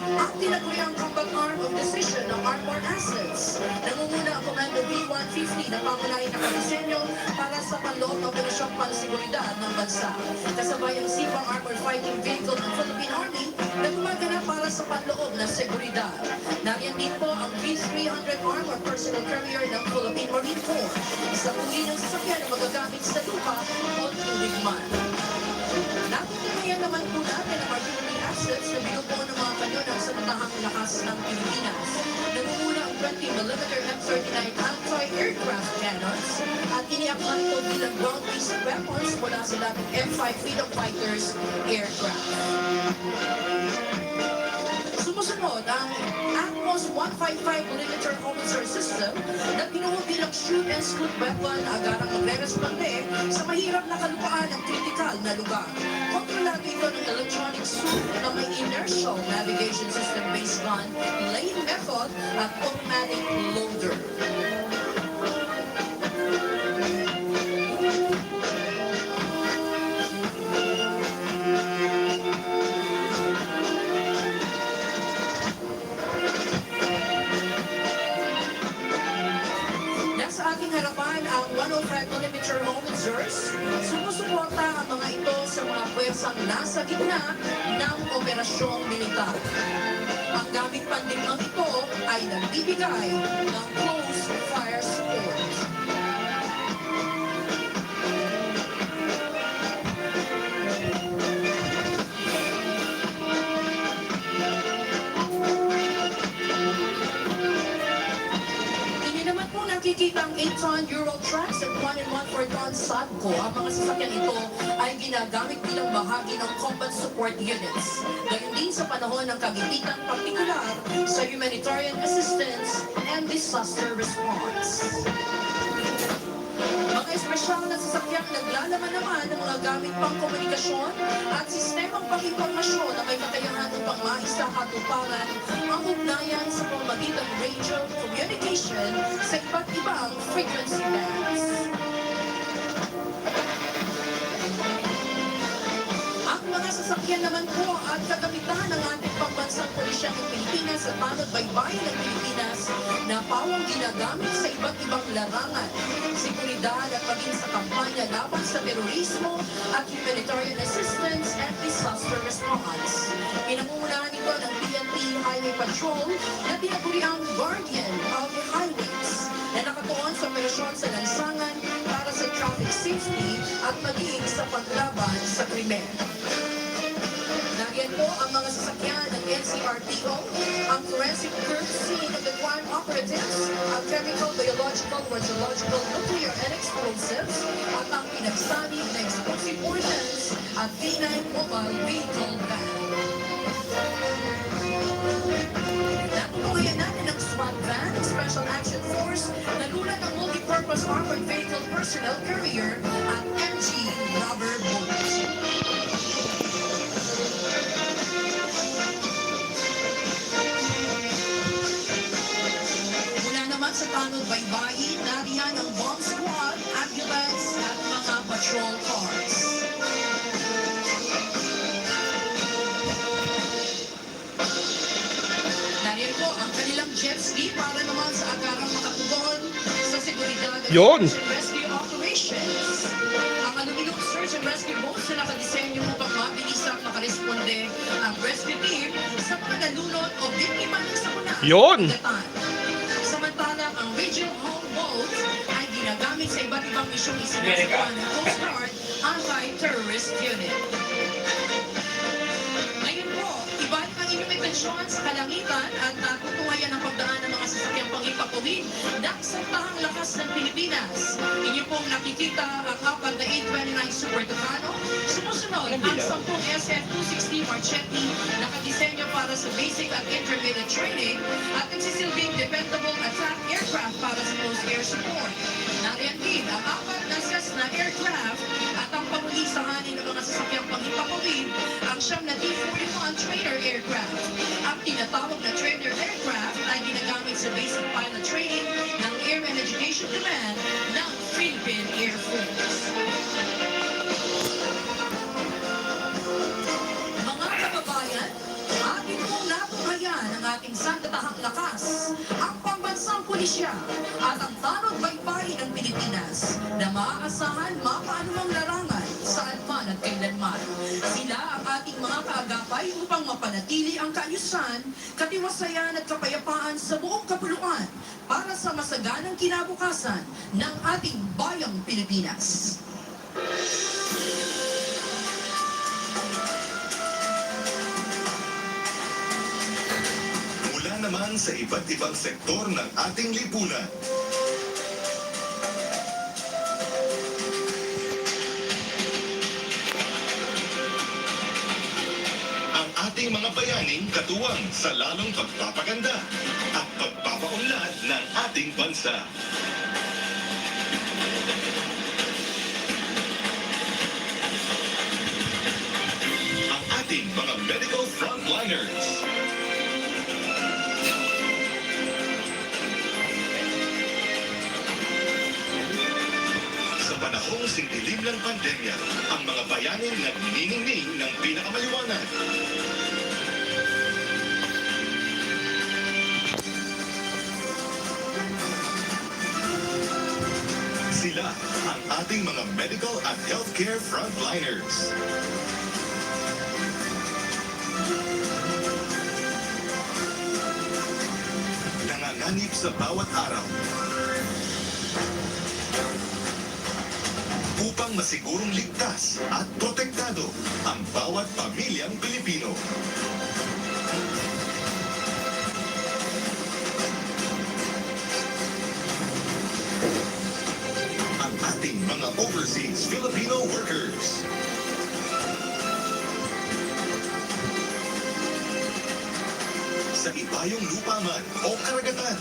Ang tinaguriang combat arm of decision ng marcor assets. Nangunguna ang Commander B-150 na pangunahing nakadisenyo para sa panloob ng operasyong panseguridad ng bansa. Kasabay ang Seaborne Armored Fighting Vehicle ng Philippine Army na gumagana para sa panloob na seguridad. Nariyan din po ang B-300 Armored Personnel Carrier ng Philippine Marine Corps. Isang uri ng sasakyan na magagamit sa lupa o tubig man. Natutunayan naman po natin ang artillery assets na binubuo ng mga kanyon ng Salatahang Lakas ng Pilipinas. Nangunguna ang 20mm M39 anti-aircraft cannons at iniapply ito bilang ground-based weapons mula sa dating M5 Freedom Fighters aircraft. Sumusunod ang Atmos 155mm howitzer system na binuo bilang shoot-and-scoot weapon na agarang magre-responde sa mahirap na kalupaan ng kritikal na lugar. Kontrolado ito ng electronic suit na may inertial navigation system based on lane method at automatic loader. Nasa ating harapan ang 105mm howitzers. Sumusuporta ang mga ito sa mga puwersa pambansang nasa gitna ng operasyong militar. Ang gamit pandimbang ito ay nagbibigay ng close fire support. Nakikita ang 8-ton Euro trucks at 1-in-1 4-ton Sadco. Ang mga sasakyan ito ay ginagamit bilang bahagi ng combat support units. Gayon din sa panahon ng kagipitan, partikular sa humanitarian assistance and disaster response. Mga espesyal na sasakyang naglalaman naman ng mga gamit pang komunikasyon at sistemang pang-impormasyon na may kakayahan upang maisakatuparan ang ugnayan sa pamamagitan ng radio communication sa iba't ibang frequency bands. Ang mga sasakyan naman po at kagamitan ng ating pambansang pulisya ng Pilipinas at tanod baybayin ng Pilipinas na pawang ginagamit sa iba't ibang larangan, seguridad at maging sa kampanya laban sa terorismo at humanitarian assistance and disaster response. Pinangungunahan ito ng PNP Highway Patrol na tinaguriang Guardian of the Highways na nakatuon sa operasyon sa lansangan para sa traffic safety at maging sa paglaban sa krimen. Nagyan po ang mga sasakyan ng NCRPO, ang forensic curve scene of the crime operatives, ang chemical, biological, radiological, nuclear, and explosives, at ang pinagsani na explosive ordnance at K9 mobile vehicle van. Natutunghayan natin ang SWAT van, ang Special Action Force, na lula ng multi-purpose armored vehicle personnel carrier at MG rubber bullets. Sa tanod baybayin, nariyan ang bomb squad, ambulance at mga patrol cars. Nariyan po ang kanilang jet ski para naman sa agarang makatugon sa seguridad at search and rescue operations. Ang aluminum search and rescue boats na nakadisenyo upang mabilis ang makaresponde ang rescue team sa mga nalunod o biktima ng sakuna. Samantalang ang regional home boat ay ginagamit sa iba't ibang misyong isinasagawa ng Coast Guard Anti-Terrorist Unit. Ngayon po, ibalik ang inyong atensyon sa kalangitan at tutunghayan ang pagdaan ng mga sasakyang pangipapawid ng Santahang Lakas ng Pilipinas. Inyo pong nakikita ang 4 na 829 Super Tucano. Sumusunod ang 10 SF-260 Marchetti nakadisenyo para sa basic at intermediate training at nagsisilbing dependable attack aircraft para sa close air support. Nariyan din ang 4 na Cessna aircraft at ang pangulisahanin ng mga sasakyang pangipapawid ang 9 na D-41 trainer aircraft. Ang tinatawag na trainer aircraft ay ginagamit sa basic pilot training ng Air and Education Command ng Philippine Air Force. Mga kababayan, atin pong natunghayan ang ating sandatahang lakas, ang pambansang pulisya at ang tanod baybayin ng Pilipinas na maaasahan mapaanumang larangan saan man at kailanman. Sila ang ating mga kaagapay upang mapanatili ang kaayusan, katiwasayan at kapayapaan sa buong kapuluan para sa masaganang kinabukasan ng ating bayang Pilipinas. Mula naman sa iba't ibang sektor ng ating lipunan. Ang ating mga bayaning katuwang sa lalong pagpapaganda at pagpapaunlad ng ating bansa. Ang ating mga medical frontliners. Sa panahong sindilim ng pandemya, ang mga bayaning nagniningning ng pinakamaliwanag. Sila ang ating mga medical at healthcare frontliners. ganip sa bawat araw. Upang masigurong ligtas at protektado ang bawat pamilyang Pilipino. Ang ating mga overseas Filipino workers. Sa ibayong lupa man o karagatan.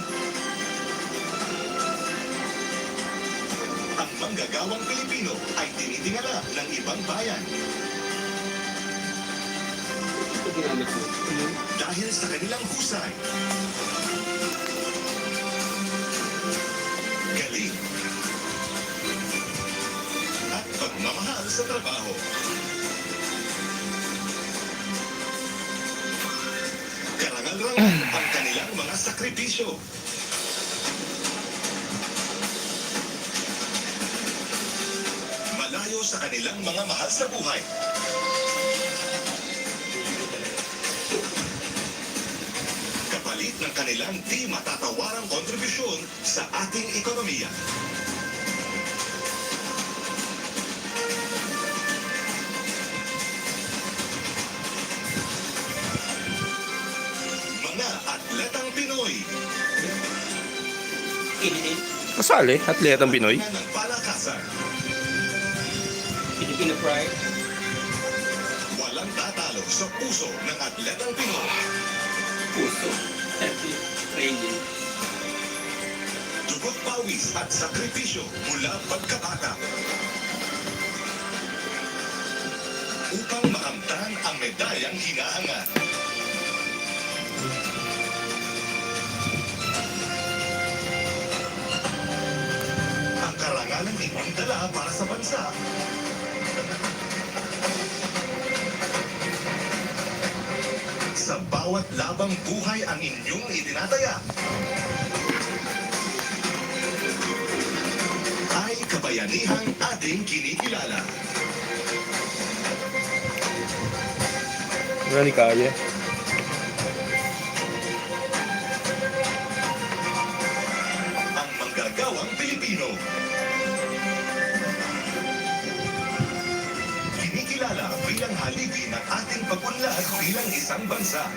Ang manggagawang Pilipino ay tinitingala ng ibang bayan. Dahil sa kanilang husay, galing, at pagmamahal sa trabaho. Karangal-rangal ang kanilang mga sakripisyo. Malayo sa kanilang mga mahal sa buhay. Kapalit ng kanilang di matatawarang kontribusyon sa ating ekonomiya. Mga atletang Pinoy. Kasali, atletang Pinoy. Ng palakasan. Filipino pride. Walang tatalo sa puso ng atletang Pinoy. Puso. Training. Dugot pawis at sakripisyo mula pagkabata. Upang makamtan ang medalyang hinahangad. Ang karangalang inyong dala para sa bansa. Sa bawat labang buhay ang inyong itinataya. Ay kabayanihang ating kinikilala. Wala ni kaya. Ang manggagawang Pilipino. Kinikilala bilang haligi ng ating pag-unlad bilang isang bansa.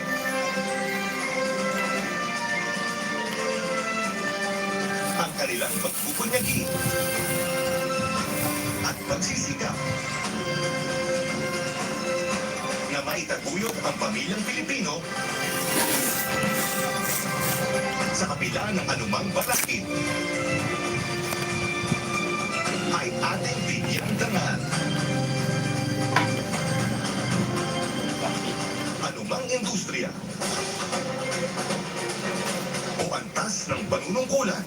Ang kanilang pagpupunyagi at pagsisikap na maitaguyod ang pamilyang Pilipino sa kapila ng anumang balakid ay ating bigyang dangal. Anumang industriya o antas ng panunungkulan,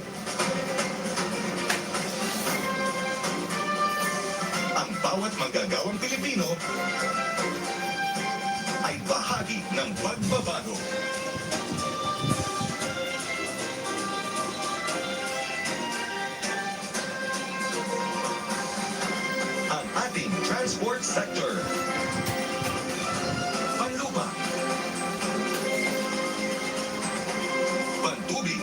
ang bawat manggagawang Pilipino ay bahagi ng pagbabago. Ang ating transport sector. Panlupa. Pantubig.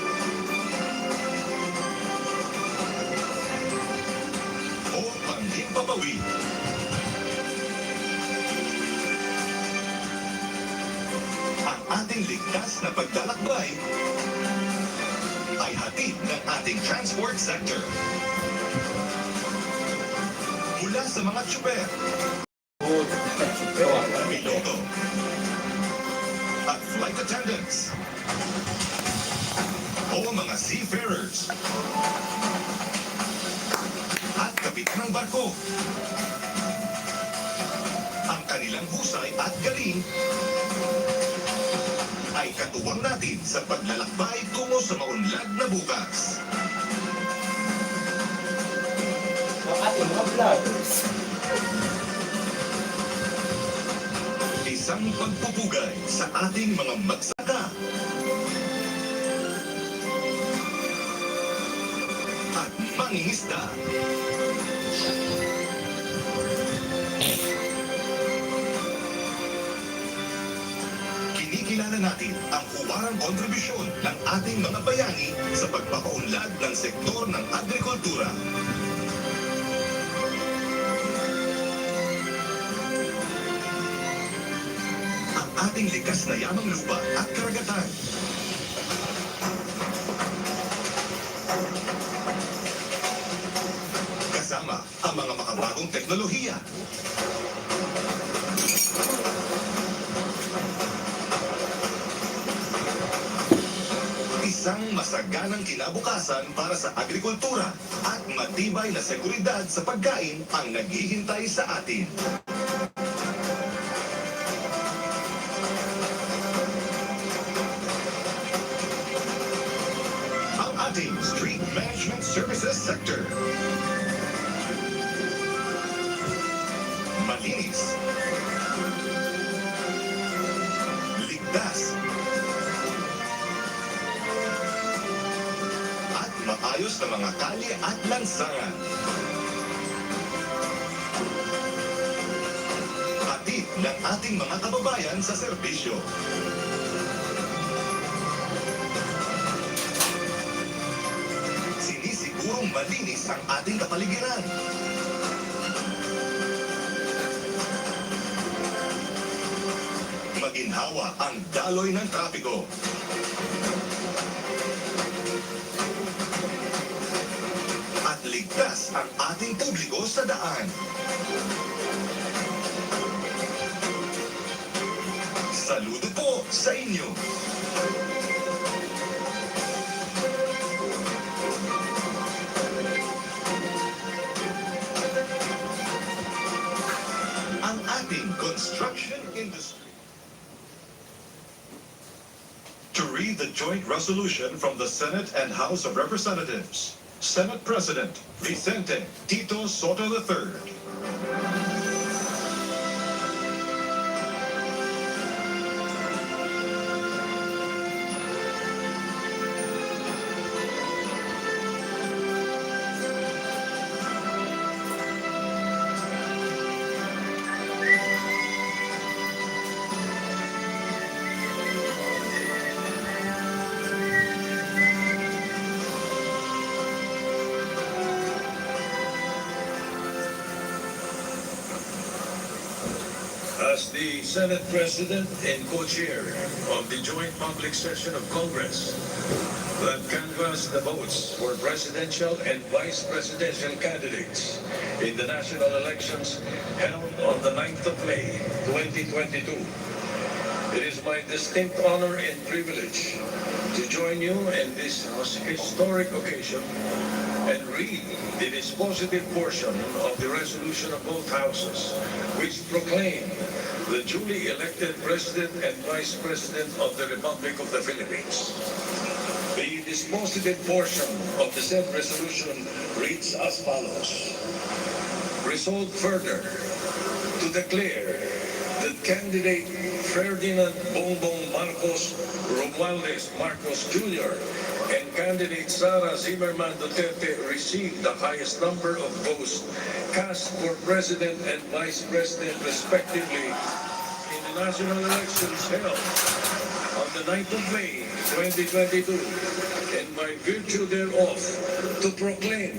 O panghimpapawid. Ang ating ligtas na paglalakbay ay hatid ng ating transport sector. Mula sa mga tsuper, piloto, at flight attendants, o mga seafarers, at kapitan ng barko. Ang kanilang husay at galing ay katuwang natin sa paglalakbay tungo sa maunlad na bukas. Ang ating mga vloggers. Isang pagpupugay sa ating mga magsaka at mangingisda. Makilala natin ang huwarang kontribusyon ng ating mga bayani sa pagpapaunlad ng sektor ng agrikultura. Ang ating likas na yamang lupa at karagatan. Kasama ang mga makabagong teknolohiya. Isang masaganang kinabukasan para sa agrikultura at matibay na seguridad sa pagkain ang naghihintay sa atin. Ang ating Street Management Services Sector. Malinis. Ligtas. At maayos na mga kalye at lansangan. Hatid ng ating mga kababayan sa serbisyo. Sinisigurong malinis ang ating kapaligiran. Maginhawa ang daloy ng trapiko. At ligtas ang ating publiko sa daan. Saludo po sa inyo. Ang ating construction industry. To read the joint resolution from the Senate and House of Representatives, Senate President Vicente Tito Soto III. As the Senate President and co-chair of the joint public session of Congress that canvassed the votes for presidential and vice presidential candidates in the national elections held on the 9th of May, 2022. It is my distinct honor and privilege to join you in this historic occasion and read the dispositive portion of the resolution of both houses, which proclaim the duly elected President and Vice President of the Republic of the Philippines. The dispositive portion of the said resolution reads as follows. Resolved further to declare that candidate Ferdinand Bongbong Marcos Romualdez Marcos Jr. and candidate Sara Zimmerman Duterte received the highest number of votes cast for President and Vice President respectively in the national elections held on the 9th of May, 2022, and by virtue thereof to proclaim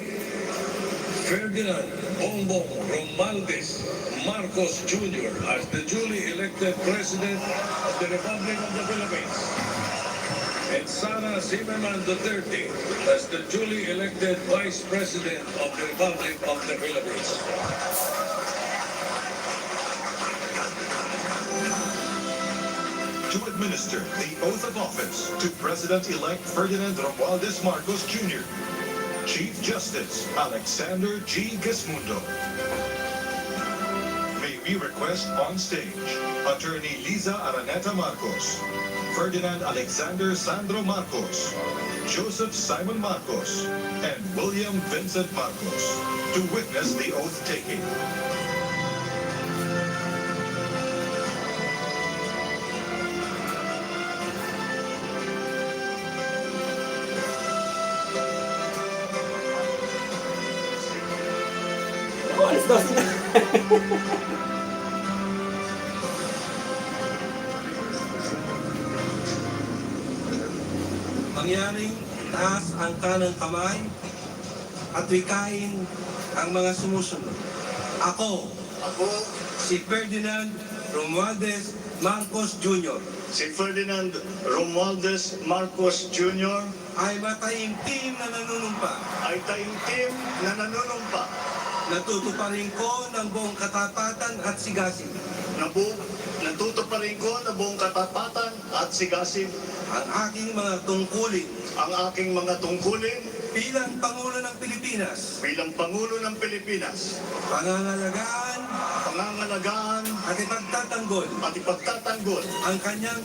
Ferdinand Bongbong Romualdez Marcos Jr. as the duly elected President of the Republic of the Philippines, and Sara Zimmerman Duterte as the duly elected Vice President of the Republic of the Philippines. To administer the oath of office to President-elect Ferdinand Romualdez Marcos Jr., Chief Justice Alexander G. Gesmundo. May we request on stage Attorney Liza Araneta Marcos, Ferdinand Alexander Sandro Marcos, Joseph Simon Marcos, and William Vincent Marcos to witness the oath taking. Alis daw sila. Mangyaring taas ang kanang kamay at wikain ang mga sumusunod. Ako, si Ferdinand Romualdez Marcos Jr. Si Ferdinand Romualdez Marcos Jr. ay mataimtim na nanunumpa. Natutuparin ko ng buong katapatan at sigasig Natutuparin ko na buong katapatan at sigasig ang aking mga tungkulin bilang Pangulo ng Pilipinas, pangangalagaan at ipagtatanggol ang kanyang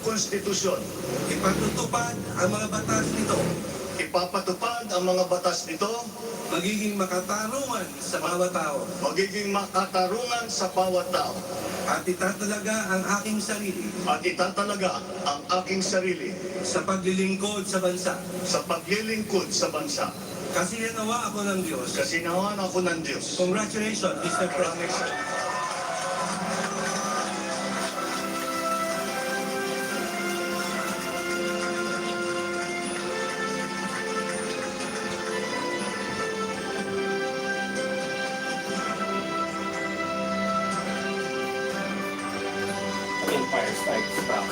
konstitusyon, ipatutupad ang mga batas nito, ipapatupad ang mga batas nito, magiging makatarungan sa bawat tao, at itatalaga ang aking sarili sa paglilingkod sa bansa. Kasinawa ako ng Diyos. Congratulations, Mr. President. Empire Strikes Back.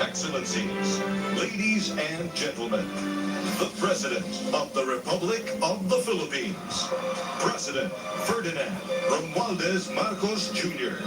Excellencies, ladies and gentlemen, the President of the Republic of the Philippines, President Ferdinand Romualdez Marcos Jr.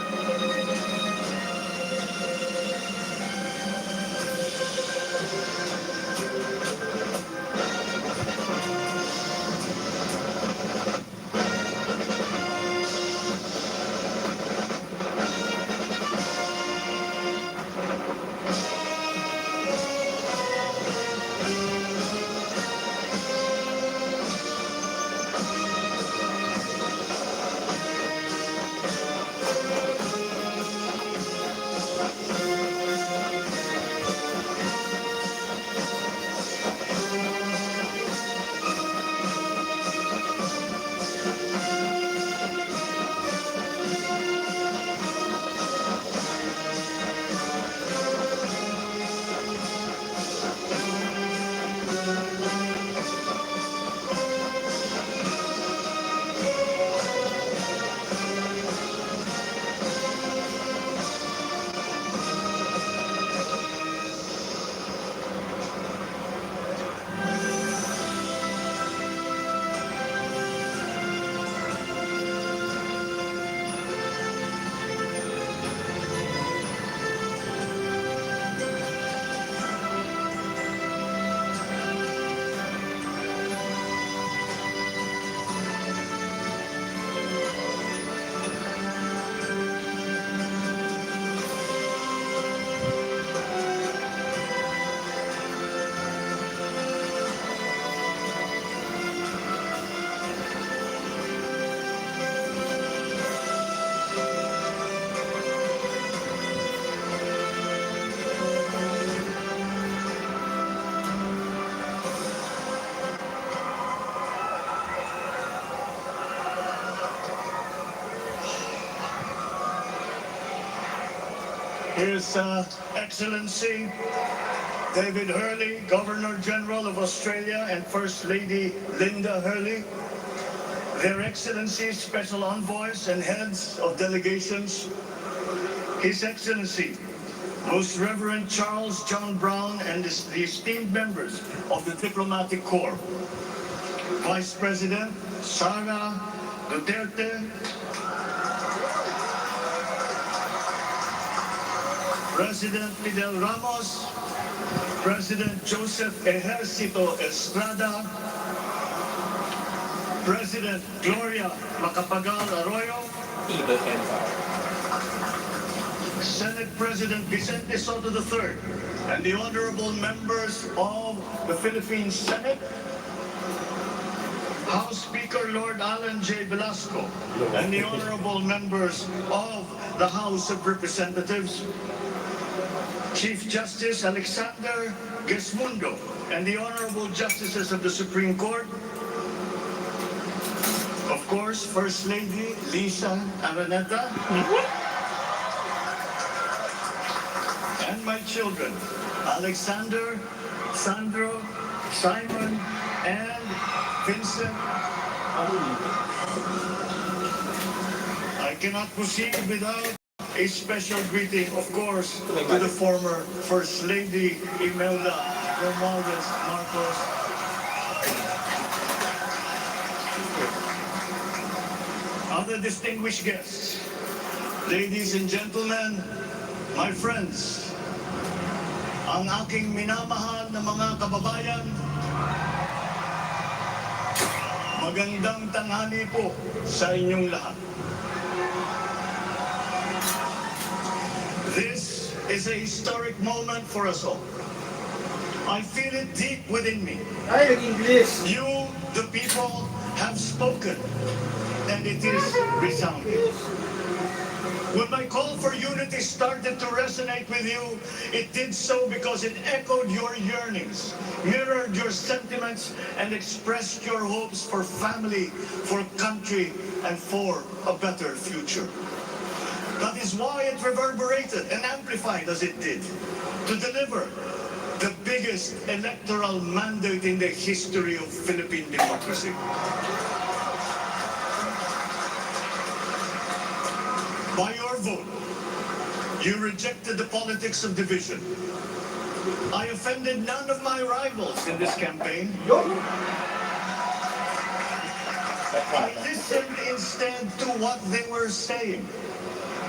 His Excellency David Hurley, Governor General of Australia, and First Lady Linda Hurley, Their Excellencies, Special Envoys, and Heads of Delegations, His Excellency, Most Reverend Charles John Brown, and the esteemed members of the Diplomatic Corps, Vice President Sara Duterte, President Fidel Ramos, President Joseph Ejercito Estrada, President Gloria Macapagal Arroyo, Senate President Vicente Soto III, and the honorable members of the Philippine Senate, House Speaker Lord Alan J. Velasco, and the honorable members of the House of Representatives, Chief Justice Alexander Gesmundo, and the honorable justices of the Supreme Court, of course, First Lady Lisa Araneta, and my children, Alexander, Sandro, Simon, and Vincent. I cannot proceed without a special greeting, of course, to the former First Lady Imelda Romualdez Marcos. Other distinguished guests, ladies and gentlemen, my friends, ang aking minamahal na mga kababayan, magandang tanghali po sa inyong lahat. This is a historic moment for us all. I feel it deep within me. You, the people, have spoken, and it is resounding. When my call for unity started to resonate with you, it did so because it echoed your yearnings, mirrored your sentiments, and expressed your hopes for family, for country, and for a better future. That is why it reverberated and amplified as it did, to deliver the biggest electoral mandate in the history of Philippine democracy. By your vote, you rejected the politics of division. I offended none of my rivals in this campaign. I listened instead to what they were saying.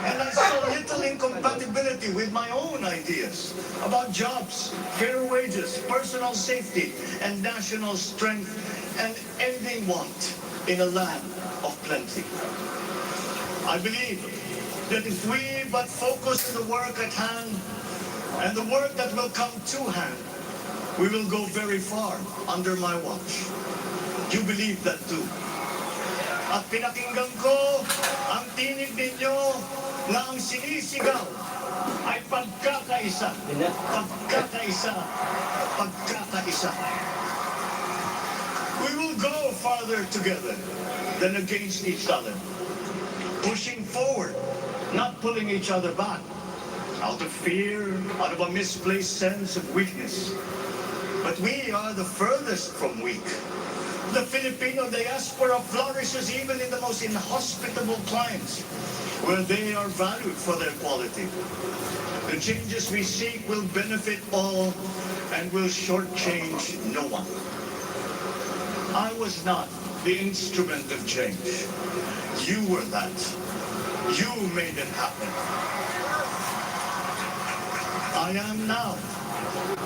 And I saw little incompatibility with my own ideas about jobs, fair wages, personal safety, and national strength, and ending want in a land of plenty. I believe that if we but focus on the work at hand and the work that will come to hand, we will go very far under my watch. You believe that too. At pinakinggan ko ang tinig ninyo na ang sinisigaw ay pagkakaisa, pagkakaisa, pagkakaisa. We will go farther together than against each other, pushing forward, not pulling each other back, out of fear, out of a misplaced sense of weakness. But we are the furthest from weak. The Filipino diaspora flourishes even in the most inhospitable climes, where they are valued for their quality. The changes we seek will benefit all and will shortchange no one. I was not the instrument of change. You were that. You made it happen. I am now.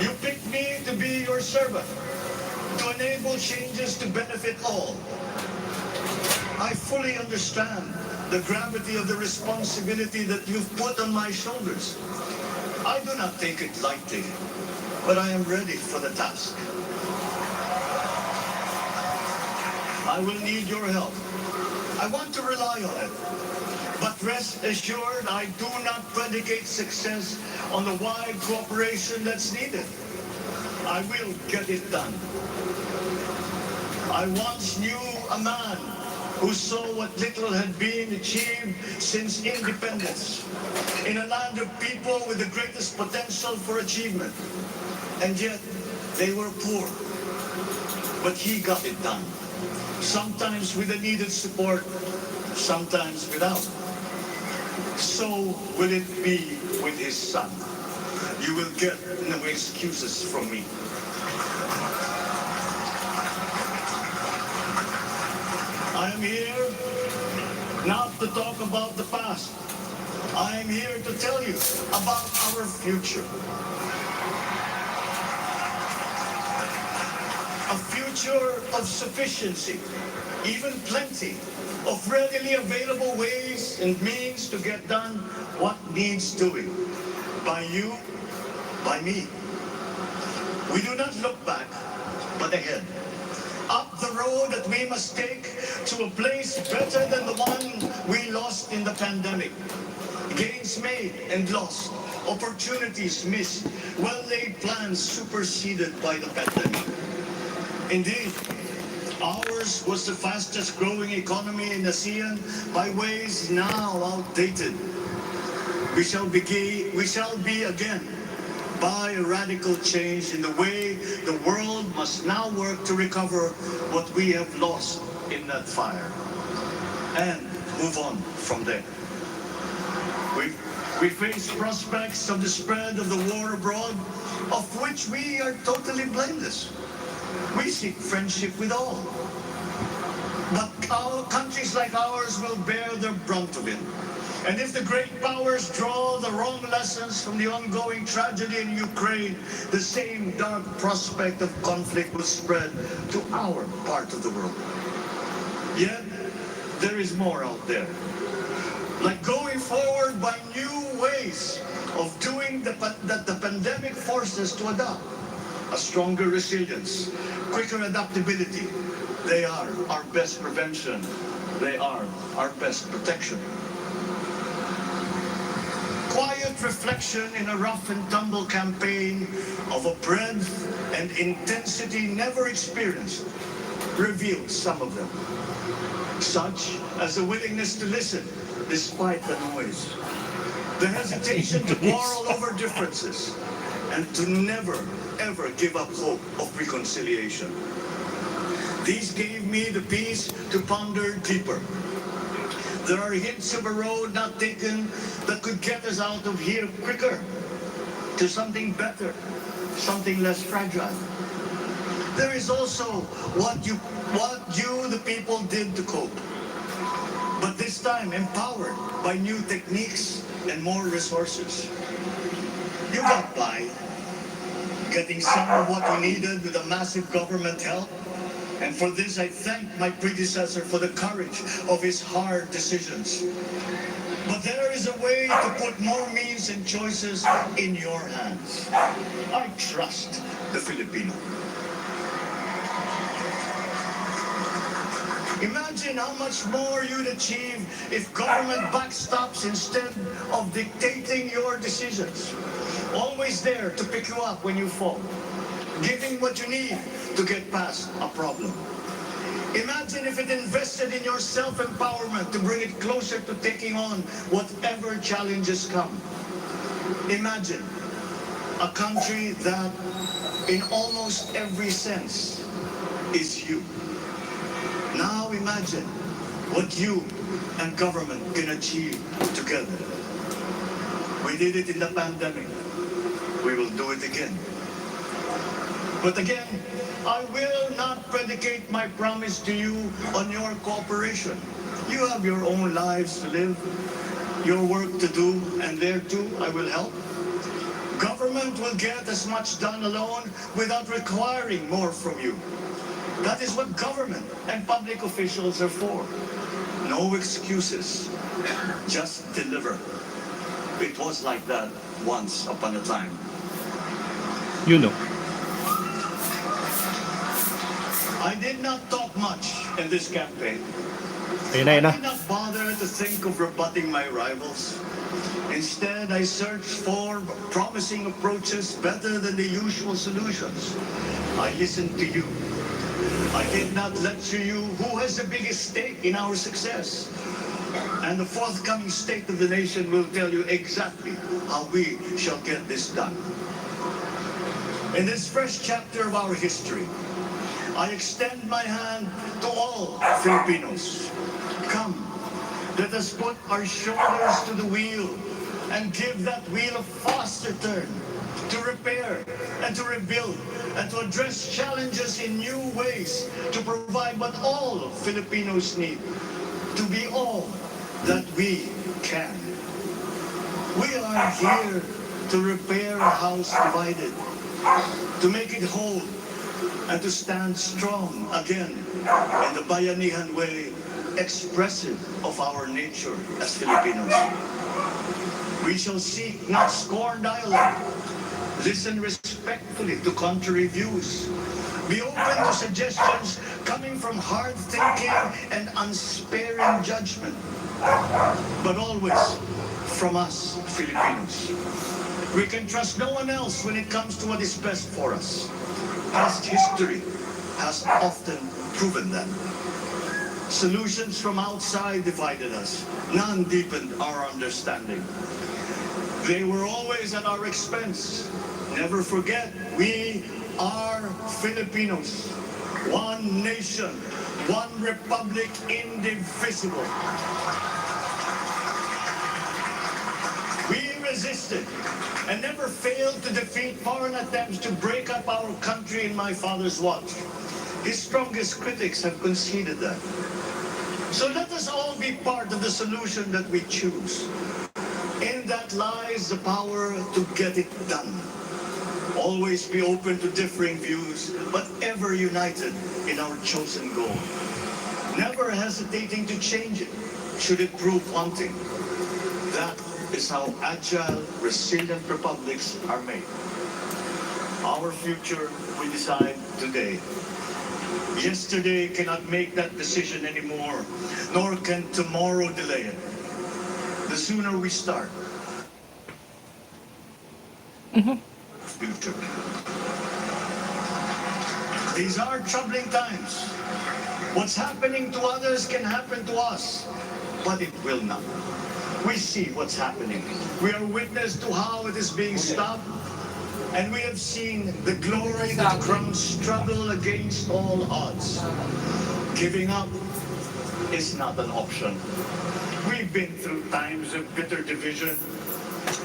You picked me to be your servant, to enable changes to benefit all. I fully understand the gravity of the responsibility that you've put on my shoulders. I do not take it lightly, but I am ready for the task. I will need your help. I want to rely on it. But rest assured, I do not predicate success on the wide cooperation that's needed. I will get it done. I once knew a man who saw what little had been achieved since independence in a land of people with the greatest potential for achievement. And yet, they were poor. But he got it done. Sometimes with the needed support, sometimes without. So will it be with his son. You will get no excuses from me. I am here not to talk about the past. I am here to tell you about our future. A future of sufficiency, even plenty, of readily available ways and means to get done what needs doing. By you, by me. We do not look back, but ahead. Up the road that we must take to a place better than the one we lost in the pandemic. Gains made and lost, opportunities missed, well-laid plans superseded by the pandemic. Indeed, ours was the fastest growing economy in ASEAN by ways now outdated. We shall be again by a radical change in the way the world must now work to recover what we have lost in that fire and move on from there. We face prospects of the spread of the war abroad, of which we are totally blameless. We seek friendship with all. But countries like ours will bear the brunt of it. And if the great powers draw the wrong lessons from the ongoing tragedy in Ukraine, the same dark prospect of conflict will spread to our part of the world. Yet, there is more out there. Like going forward by new ways of doing that the pandemic forces to adopt. A stronger resilience, quicker adaptability. They are our best prevention. They are our best protection. Quiet reflection in a rough and tumble campaign of a breadth and intensity never experienced reveals some of them. Such as the willingness to listen despite the noise. The hesitation to quarrel over differences and to never, ever give up hope of reconciliation. These gave me the peace to ponder deeper. There are hints of a road not taken that could get us out of here quicker to something better, something less fragile. There is also what you, the people, did to cope. But this time empowered by new techniques and more resources. You got by, getting some of what we needed with a massive government help. And for this, I thank my predecessor for the courage of his hard decisions. But there is a way to put more means and choices in your hands. I trust the Filipino. Imagine how much more you'd achieve if government backstops instead of dictating your decisions. Always there to pick you up when you fall. Giving what you need to get past a problem. Imagine if it invested in your self-empowerment to bring it closer to taking on whatever challenges come. Imagine a country that, in almost every sense, is you. Now imagine what you and government can achieve together. We did it in the pandemic. We will do it again. But again, I will not predicate my promise to you on your cooperation. You have your own lives to live, your work to do, and there too I will help. Government will get as much done alone without requiring more from you. That is what government and public officials are for. No excuses, just deliver. It was like that once upon a time. You know. I did not talk much in this campaign. Ayun na, ayun na. I did not bother to think of rebutting my rivals. Instead, I searched for promising approaches better than the usual solutions. I listened to you. I did not lecture you who has the biggest stake in our success. And the forthcoming State of the Nation will tell you exactly how we shall get this done. In this fresh chapter of our history, I extend my hand to all Filipinos. Come, let us put our shoulders to the wheel and give that wheel a faster turn to repair and to rebuild and to address challenges in new ways to provide what all Filipinos need to be all that we can. We are here to repair a house divided, to make it whole, and to stand strong again in the bayanihan way expressive of our nature as Filipinos. We shall seek not scorn dialogue, listen respectfully to contrary views, be open to suggestions coming from hard thinking and unsparing judgment, but always from us Filipinos. We can trust no one else when it comes to what is best for us. Past history has often proven that. Solutions from outside divided us. None deepened our understanding. They were always at our expense. Never forget, we are Filipinos. One nation, one republic, indivisible. We resisted and never failed to defeat foreign attempts to break up our country in my father's watch. His strongest critics have conceded that. So let us all be part of the solution that we choose. In that lies the power to get it done. Always be open to differing views, but ever united in our chosen goal. Never hesitating to change it, should it prove wanting. That is how agile, resilient republics are made. Our future we decide today. Yesterday cannot make that decision anymore, nor can tomorrow delay it. The sooner we start, future. These are troubling times. What's happening to others can happen to us, but it will not. We see what's happening. We are witness to how it is being stopped, and we have seen the glory that crowns struggle against all odds. Giving up is not an option. We've been through times of bitter division,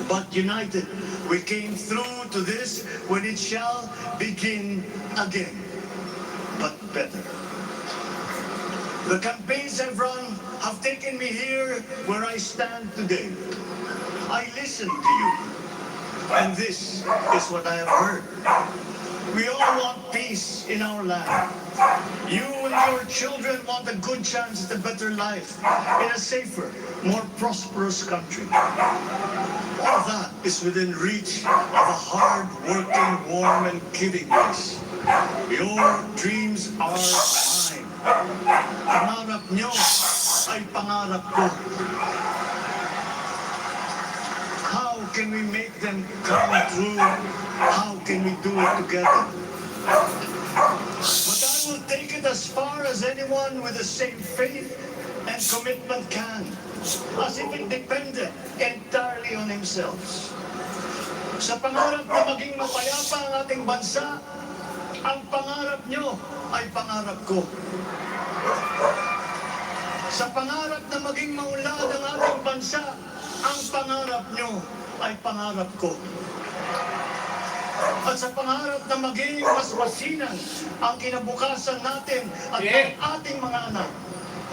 but united, we came through to this when it shall begin again, but better. The campaigns I've run have taken me here where I stand today. I listened to you, and this is what I have heard. We all want peace in our land. You and your children want a good chance at a better life in a safer, more prosperous country. All of that is within reach of a hard-working, warm, and giving place. Your dreams are mine. Pangarap nyo ay pangarap ko. How can we make them come true? How can we do it together? But I will take it as far as anyone with the same faith and commitment can, as if it depended entirely on himself. Sa pangarap na maging mapayapa ang ating bansa, ang pangarap nyo ay pangarap ko. Sa pangarap na maging maunlad ang ating bansa, ang pangarap nyo ay pangarap ko. At sa pangarap na maging mas masinan ang kinabukasan natin at ng ating mga anak,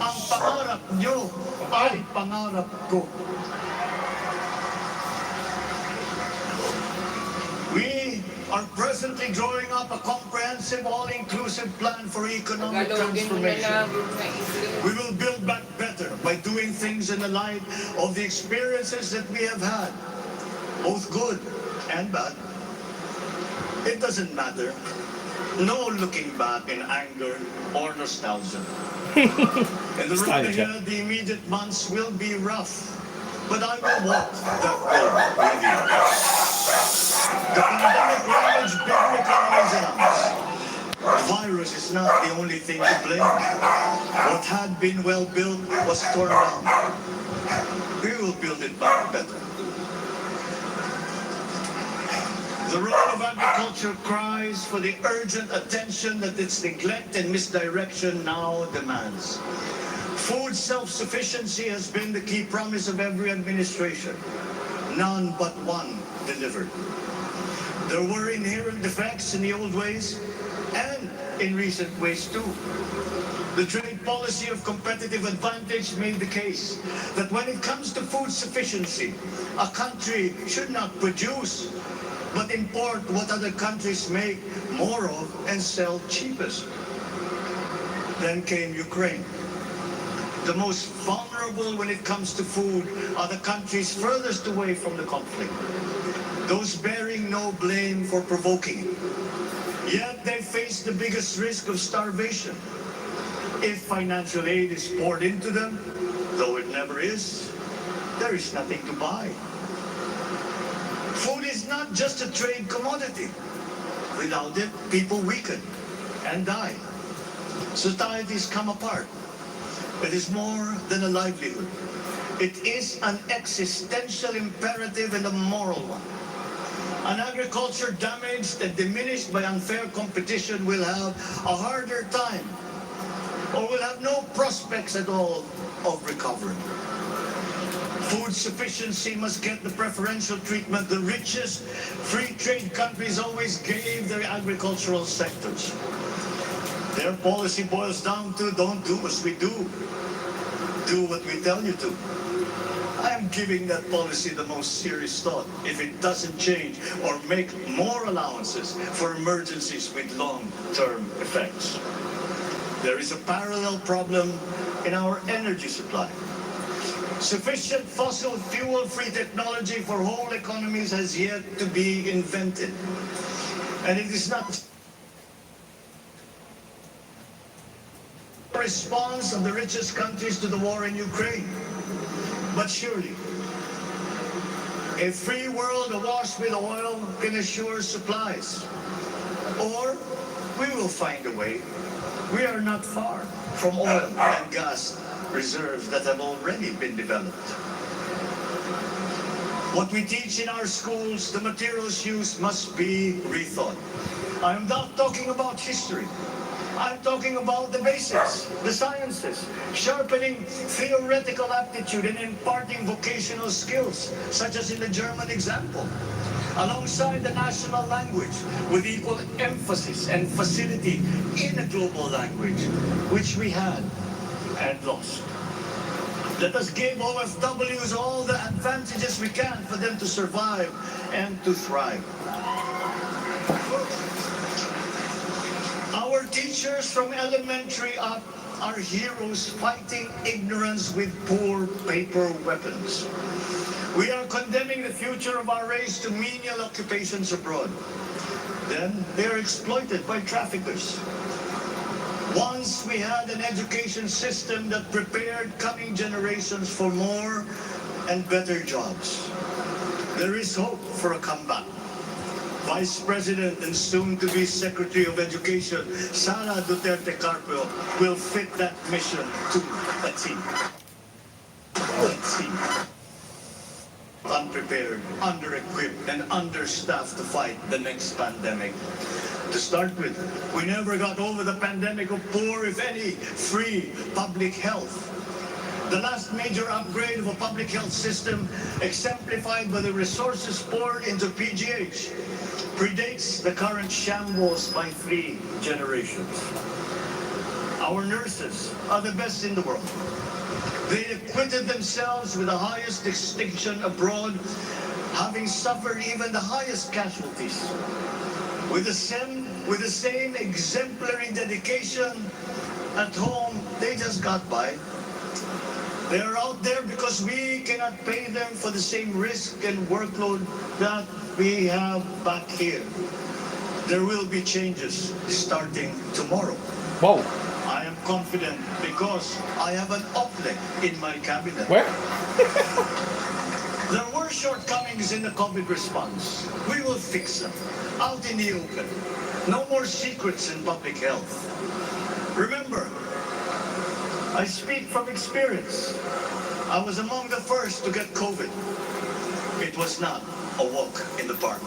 ang pangarap nyo ay pangarap ko. We are presently drawing up a comprehensive, all-inclusive plan for economic transformation. We will build back better by doing things in the light of the experiences that we have had, both good and bad. It doesn't matter. No looking back in anger or nostalgia. In the road ahead, the immediate months will be rough, but I will walk that road with you. The pandemic ravaged big economies in us. virus is not the only thing to blame. What had been well built was torn down. We will build it back better. The role of agriculture cries for the urgent attention that its neglect and misdirection now demands. Food self-sufficiency has been the key promise of every administration. None but one delivered. There were inherent defects in the old ways and in recent ways too. The trade policy of competitive advantage made the case that when it comes to food sufficiency, a country should not produce but import what other countries make more of and sell cheapest. Then came Ukraine. The most vulnerable when it comes to food are the countries furthest away from the conflict, those bearing no blame for provoking it. Yet they face the biggest risk of starvation. If financial aid is poured into them, though it never is, there is nothing to buy. Food is not just a trade commodity. Without it, people weaken and die. Societies come apart. It is more than a livelihood. It is an existential imperative and a moral one. An agriculture damaged and diminished by unfair competition will have a harder time or will have no prospects at all of recovery. Food sufficiency must get the preferential treatment the richest free trade countries always gave their agricultural sectors. Their policy boils down to don't do as we do. Do what we tell you to. I am giving that policy the most serious thought if it doesn't change or make more allowances for emergencies with long-term effects. There is a parallel problem in our energy supply. Sufficient fossil fuel-free technology for whole economies has yet to be invented. And it is not a response of the richest countries to the war in Ukraine. But surely, a free world awash with oil can assure supplies. Or we will find a way. We are not far from oil and gas reserves that have already been developed. What we teach in our schools, the materials used must be rethought. I am not talking about history. I'm talking about the basics, the sciences, sharpening theoretical aptitude and imparting vocational skills, such as in the German example, alongside the national language with equal emphasis and facility in a global language, which we had and lost. Let us give OFWs all the advantages we can for them to survive and to thrive. Our teachers from elementary up are heroes fighting ignorance with poor paper weapons. We are condemning the future of our race to menial occupations abroad. Then they are exploited by traffickers. Once we had an education system that prepared coming generations for more and better jobs. There is hope for a comeback. Vice President and soon-to-be Secretary of Education, Sara Duterte Carpio, will fit that mission to a T. Unprepared, under-equipped, and understaffed to fight the next pandemic. To start with, we never got over the pandemic of poor, if any, free public health. The last major upgrade of a public health system, exemplified by the resources poured into PGH, predates the current shambles by 3 generations. Our nurses are the best in the world. They acquitted themselves with the highest distinction abroad, having suffered even the highest casualties. With the same exemplary dedication at home, they just got by. They are out there because we cannot pay them for the same risk and workload that we have back here. There will be changes starting tomorrow. Wow. I am confident because I have an OPLEC in my cabinet. Where? There were shortcomings in the COVID response. We will fix them out in the open. No more secrets in public health. Remember, I speak from experience. I was among the first to get COVID. It was not a walk in the park.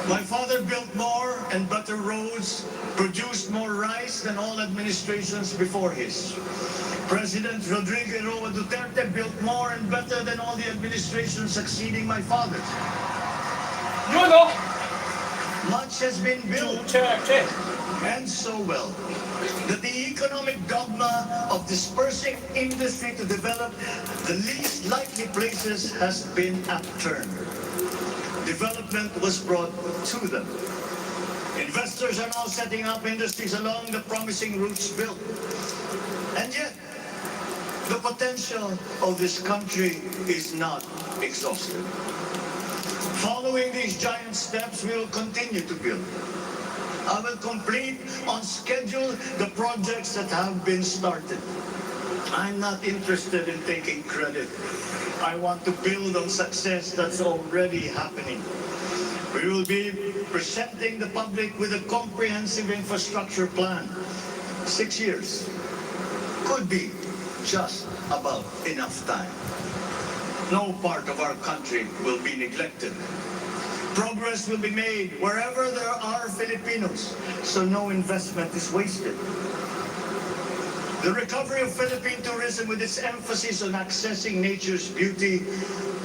My father built more and better roads, produced more rice than all administrations before his. President Rodrigo Duterte built more and better than all the administrations succeeding my father's. Much has been built, and so well, that the economic dogma of dispersing industry to develop the least likely places has been upturned. Development was brought to them. Investors are now setting up industries along the promising routes built. And yet, the potential of this country is not exhausted. Following these giant steps, we will continue to build. I will complete on schedule the projects that have been started. I'm not interested in taking credit. I want to build on success that's already happening. We will be presenting the public with a comprehensive infrastructure plan. 6 years could be just about enough time. No part of our country will be neglected. Progress will be made wherever there are Filipinos, so no investment is wasted. The recovery of Philippine tourism with its emphasis on accessing nature's beauty,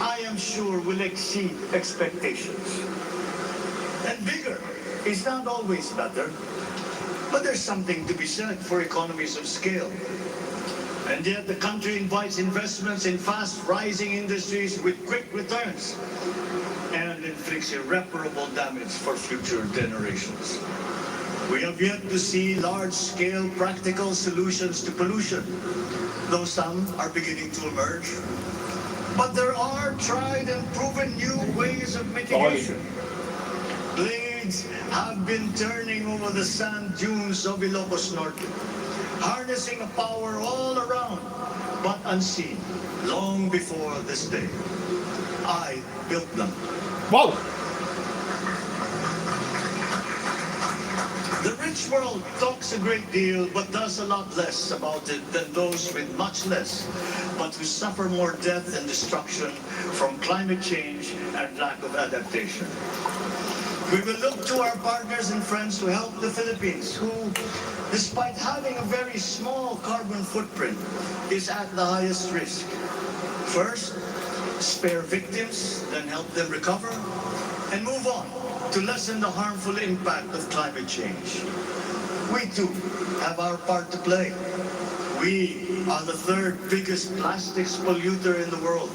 I am sure will exceed expectations. And bigger is not always better, but there's something to be said for economies of scale. And yet the country invites investments in fast-rising industries with quick returns and inflicts irreparable damage for future generations. We have yet to see large-scale practical solutions to pollution, though some are beginning to emerge. But there are tried and proven new ways of mitigation. Blades have been turning over the sand dunes of Ilocos Norte, harnessing a power all around, but unseen, long before this day. I built them. Wow! The rich world talks a great deal, but does a lot less about it than those with much less, but who suffer more death and destruction from climate change and lack of adaptation. We will look to our partners and friends to help the Philippines, who, despite having a very small carbon footprint, is at the highest risk. First, spare victims, then help them recover, and move on to lessen the harmful impact of climate change. We too have our part to play. We are the third biggest plastics polluter in the world.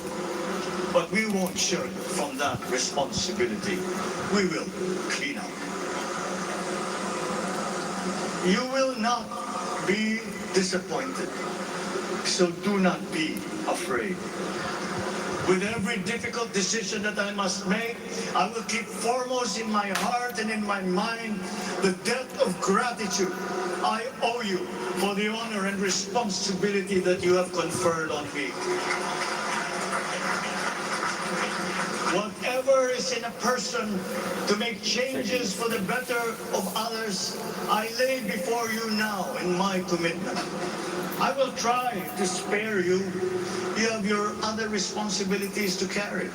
But we won't shirk from that responsibility. We will clean up. You will not be disappointed, so do not be afraid. With every difficult decision that I must make, I will keep foremost in my heart and in my mind the debt of gratitude I owe you for the honor and responsibility that you have conferred on me. Whatever is in a person to make changes for the better of others, I lay before you now in my commitment. I will try to spare you. You have your other responsibilities to carry.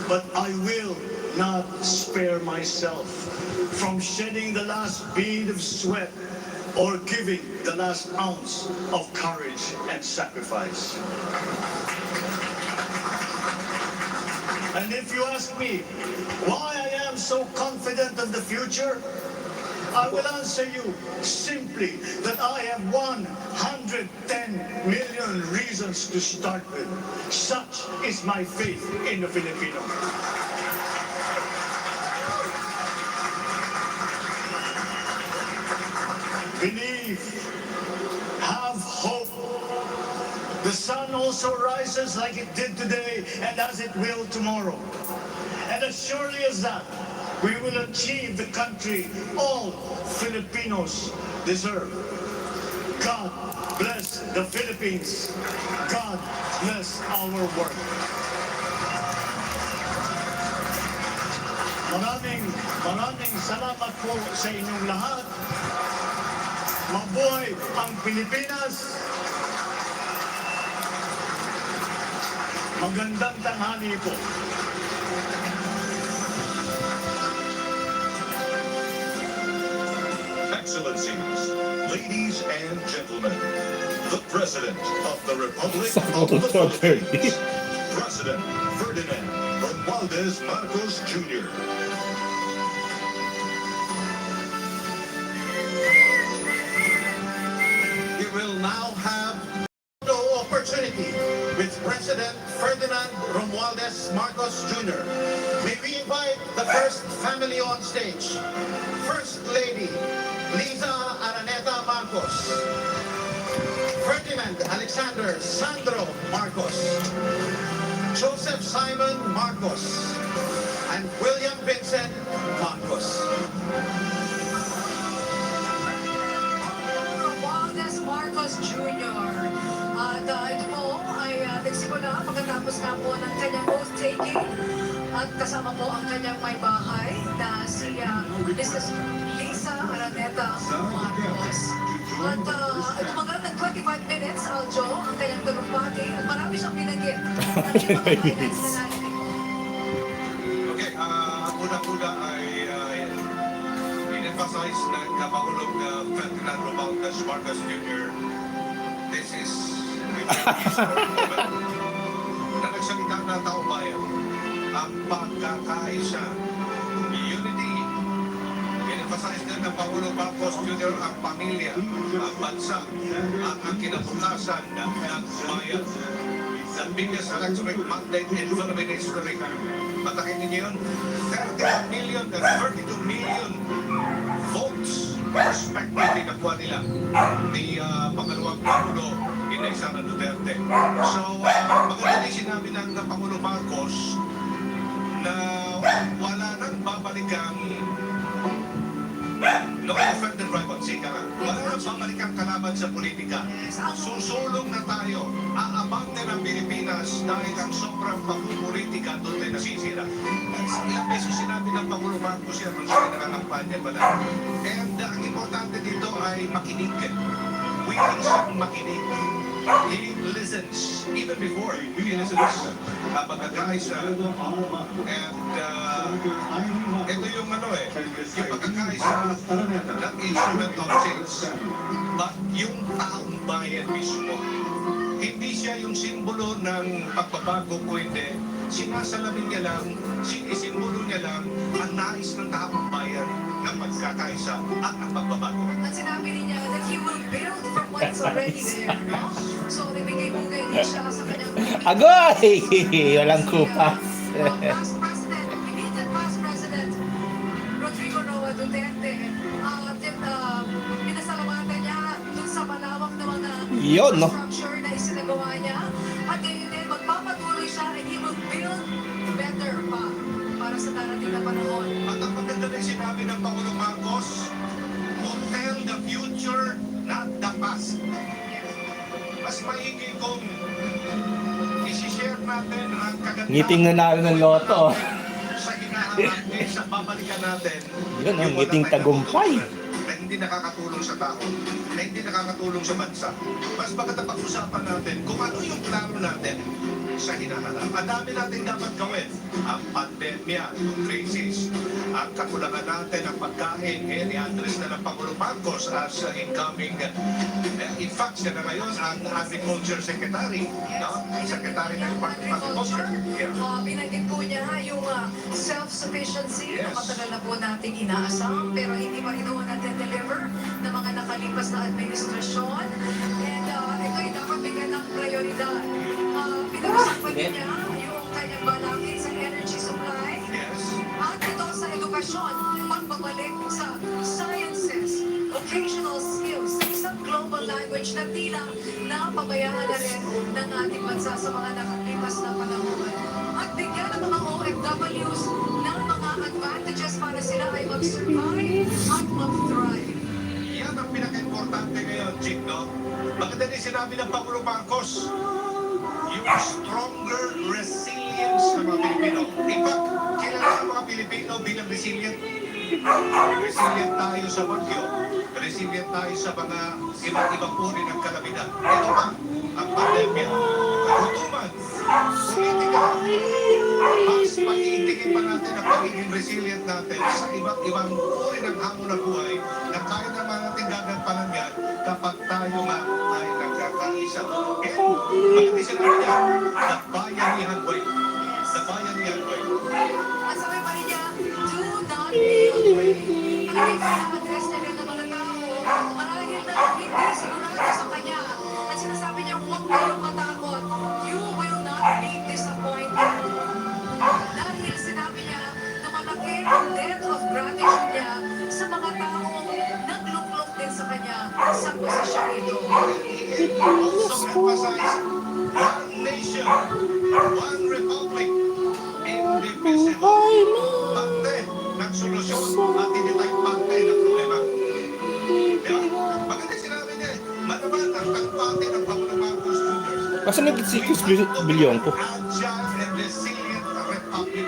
But I will not spare myself from shedding the last bead of sweat or giving the last ounce of courage and sacrifice. And if you ask me why I am so confident of the future, I will answer you simply that I have 110 million reasons to start with. Such is my faith in the Filipino. Believe, have hope. The sun also rises like it did today and as it will tomorrow. And as surely as that, we will achieve the country all Filipinos deserve. God bless the Philippines. God bless our work. Maraming salamat po sa inyong lahat. Mabuhay ang Pilipinas. Magandang tanghali po. Excellencies, ladies and gentlemen, the President of the Republic of the Philippines, President Ferdinand Romualdez Marcos Jr. We will now have the opportunity with President Ferdinand Romualdez Marcos Jr. May we invite the first family on stage. First Lady Liza Araneta Marcos, Ferdinand Alexander Sandro Marcos, Joseph Simon Marcos, and William Vincent Marcos. Romualdez Marcos Jr. At ito po ay nagsimula pagkatapos nga po ng kanyang oath-taking at kasama po ang kanyang may bahay na si Mrs. Liza Araneta Marcos. At tumagal ng 25 minutes, Aljo, ang kanyang talumpati at marami siyang binanggit. At yung mga highlights na natin. Okay, una-una ay in-emphasize ng Kapangulong Ferdinand Romualdez Marcos Jr. This is na nagsalita na taong bayan ang pagkakaisa, unity. In-emphasize din ng Pangulong Marcos Jr. ang pamilya, ang bansa, at ang kinabukasan ng bayan. The biggest electric mandate in Philippine history. Matakin ninyo yun, 31 million and 32 million votes respectively nakuha nila ni pangalawang Pangulo Inay Sara Duterte. So, maganda din sinabi ng Pangulo Marcos na wala nang babalikan no offended rival, sika nga. Wala nang babalikan kalaban sa politika. Susulong na tayo. Aabang din ang Pilipinas dahil ang sobrang pagpupolitika doon ay nasisira. Ilang beses sinabi ng Pangulo Marcos yan nung siya nakakampanya pa na. And ang importante dito ay makinig. Willing siyang makinig. He listens even before he listens. Pagkakaisa. And ito yung yung pagkakaisa ng instrument of change. But yung taong bayan mismo, hindi siya yung simbolo ng pagbabago ko hindi. Sinasalamin niya lang, sinisimbolo niya lang ang nais ng taong bayan ng pagkakaisa at ang pagbabago. At sinabi niya that he will build from what's already there, no? So, nabigay-bugay din siya sa kanyang... Agoy! Walang kupas. Past President, immediate past President Rodrigo Roa Duterte, pinasalamatan niya dun sa malawak na mga Yun, no? structure na isinagawa niya. At ngayon din, magpapatuloy siya and he will build better pa para sa darating na panahon. At ang maganda na sinabi ng Pangulong Marcos, hotel the future, not the past. Mas maigi kung isi-share natin ang kagandahan. Ngiting na namin ng loto. Sa hinaharap sa babalikan natin. Yun, yung ngiting walang tagumpay. na hindi nakakatulong sa tao, na hindi nakakatulong sa bansa. Mas maganda pag-usapan natin kung ano yung plano natin sa hinaharap. Ang dami natin dapat gawin. Ang pandemya, yung crisis, ang kakulangan natin, ang pagkain, kaya ni-address na ng Pangulong Marcos as incoming, in fact, siya na ngayon ang Agriculture Secretary, no? Secretary ng Department of Agriculture. Yeah. Binanggit po niya yung self-sufficiency na Yes. matagal na po nating inaasam pero hindi pa rin naman deliver ng mga nakalipas na administrasyon. And ito ay dapat bigyan ng prioridad. Pinag-usapan niya yung kanyang balakid sa energy supply Yes. at ito sa edukasyon, pagbabalik sa sciences, vocational skills, sa isang global language na tila napabayaan na rin ng ating bansa sa mga nakalipas na panahon. At bigyan ng mga OFWs ng mga advantages para sila ay mag-survive at mag-thrive. Yan ang pinaka-importante ngayon, Chick, no? Maganda din sinabi ng Pangulong Marcos, yung stronger, resilient resilience ng mga Pilipino. In fact, kilala ang mga Pilipino bilang resilient. Resilient tayo sa bagyo. Resilient tayo sa mga iba't ibang uri ng kalamidad. Ito pa, ang pandemya, kagutuman, politika. Mas pag-iintigin pa natin ang pagiging resilient natin sa iba't ibang uri ng hamon ng buhay na kaya naman natin gagampanan yan kapag tayo nga ay nagkakaisa. And maganda sinabi niya, the bayanihan way. The bayanihan way. At sabi pa rin niya, do not be afraid. Ang ipinag-address na rin ng mga tao, marahil na hindi sigurado sa kanya. At sinasabi niya, huwag kayong matakot. You will not be disappointed. Dahil sinabi niya na malaki ang debt of gratitude niya sa mga taong nagluklok din sa kanya sa posisyon ito. Also emphasize one nation, one republic, indivisible. Parte ng solusyon at hindi tayo parte ng problema. Diba? Maganda sinabi niya, manaman ang tagpate ng Pangulong Marcos Jr. Kasi nag-6 bilyon ko. Agile and resilient republic.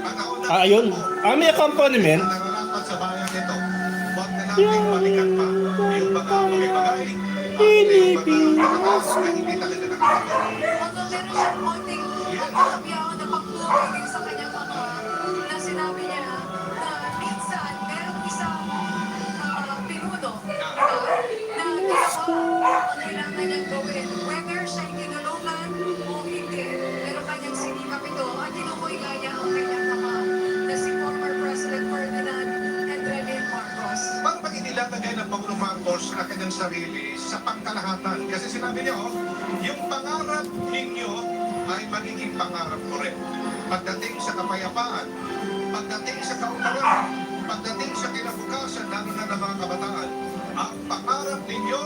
Panahon na Ayun. May accompaniment. nararapat sa bayan nito. Huwag na nating balikan pa yung mga bagay-bagay at yung mga nakataas na hindi talaga nakakatawa. Although meron siyang konting pagkakabiyaw na pagpupay din sa kanyang ama na sinabi niya na minsan merong isang pinuno na ginawa ang kailangan niyang gawin. Whether siya'y tinulungan o hindi, pero kanyang sinikap ito at tinukoy nga niya ang kanyang ama na si former President Ferdinand and Marcos. Para pag inilalagay ng Pangulong Marcos ang kanyang sarili sa pangkalahatan. Kasi sinabi niya, yung pangarap ninyo ay magiging pangarap ko rin. Pagdating sa kapayapaan, pagdating sa kaunlaran, pagdating sa kinabukasan, lalo na ng mga kabataan, ang pangarap ninyo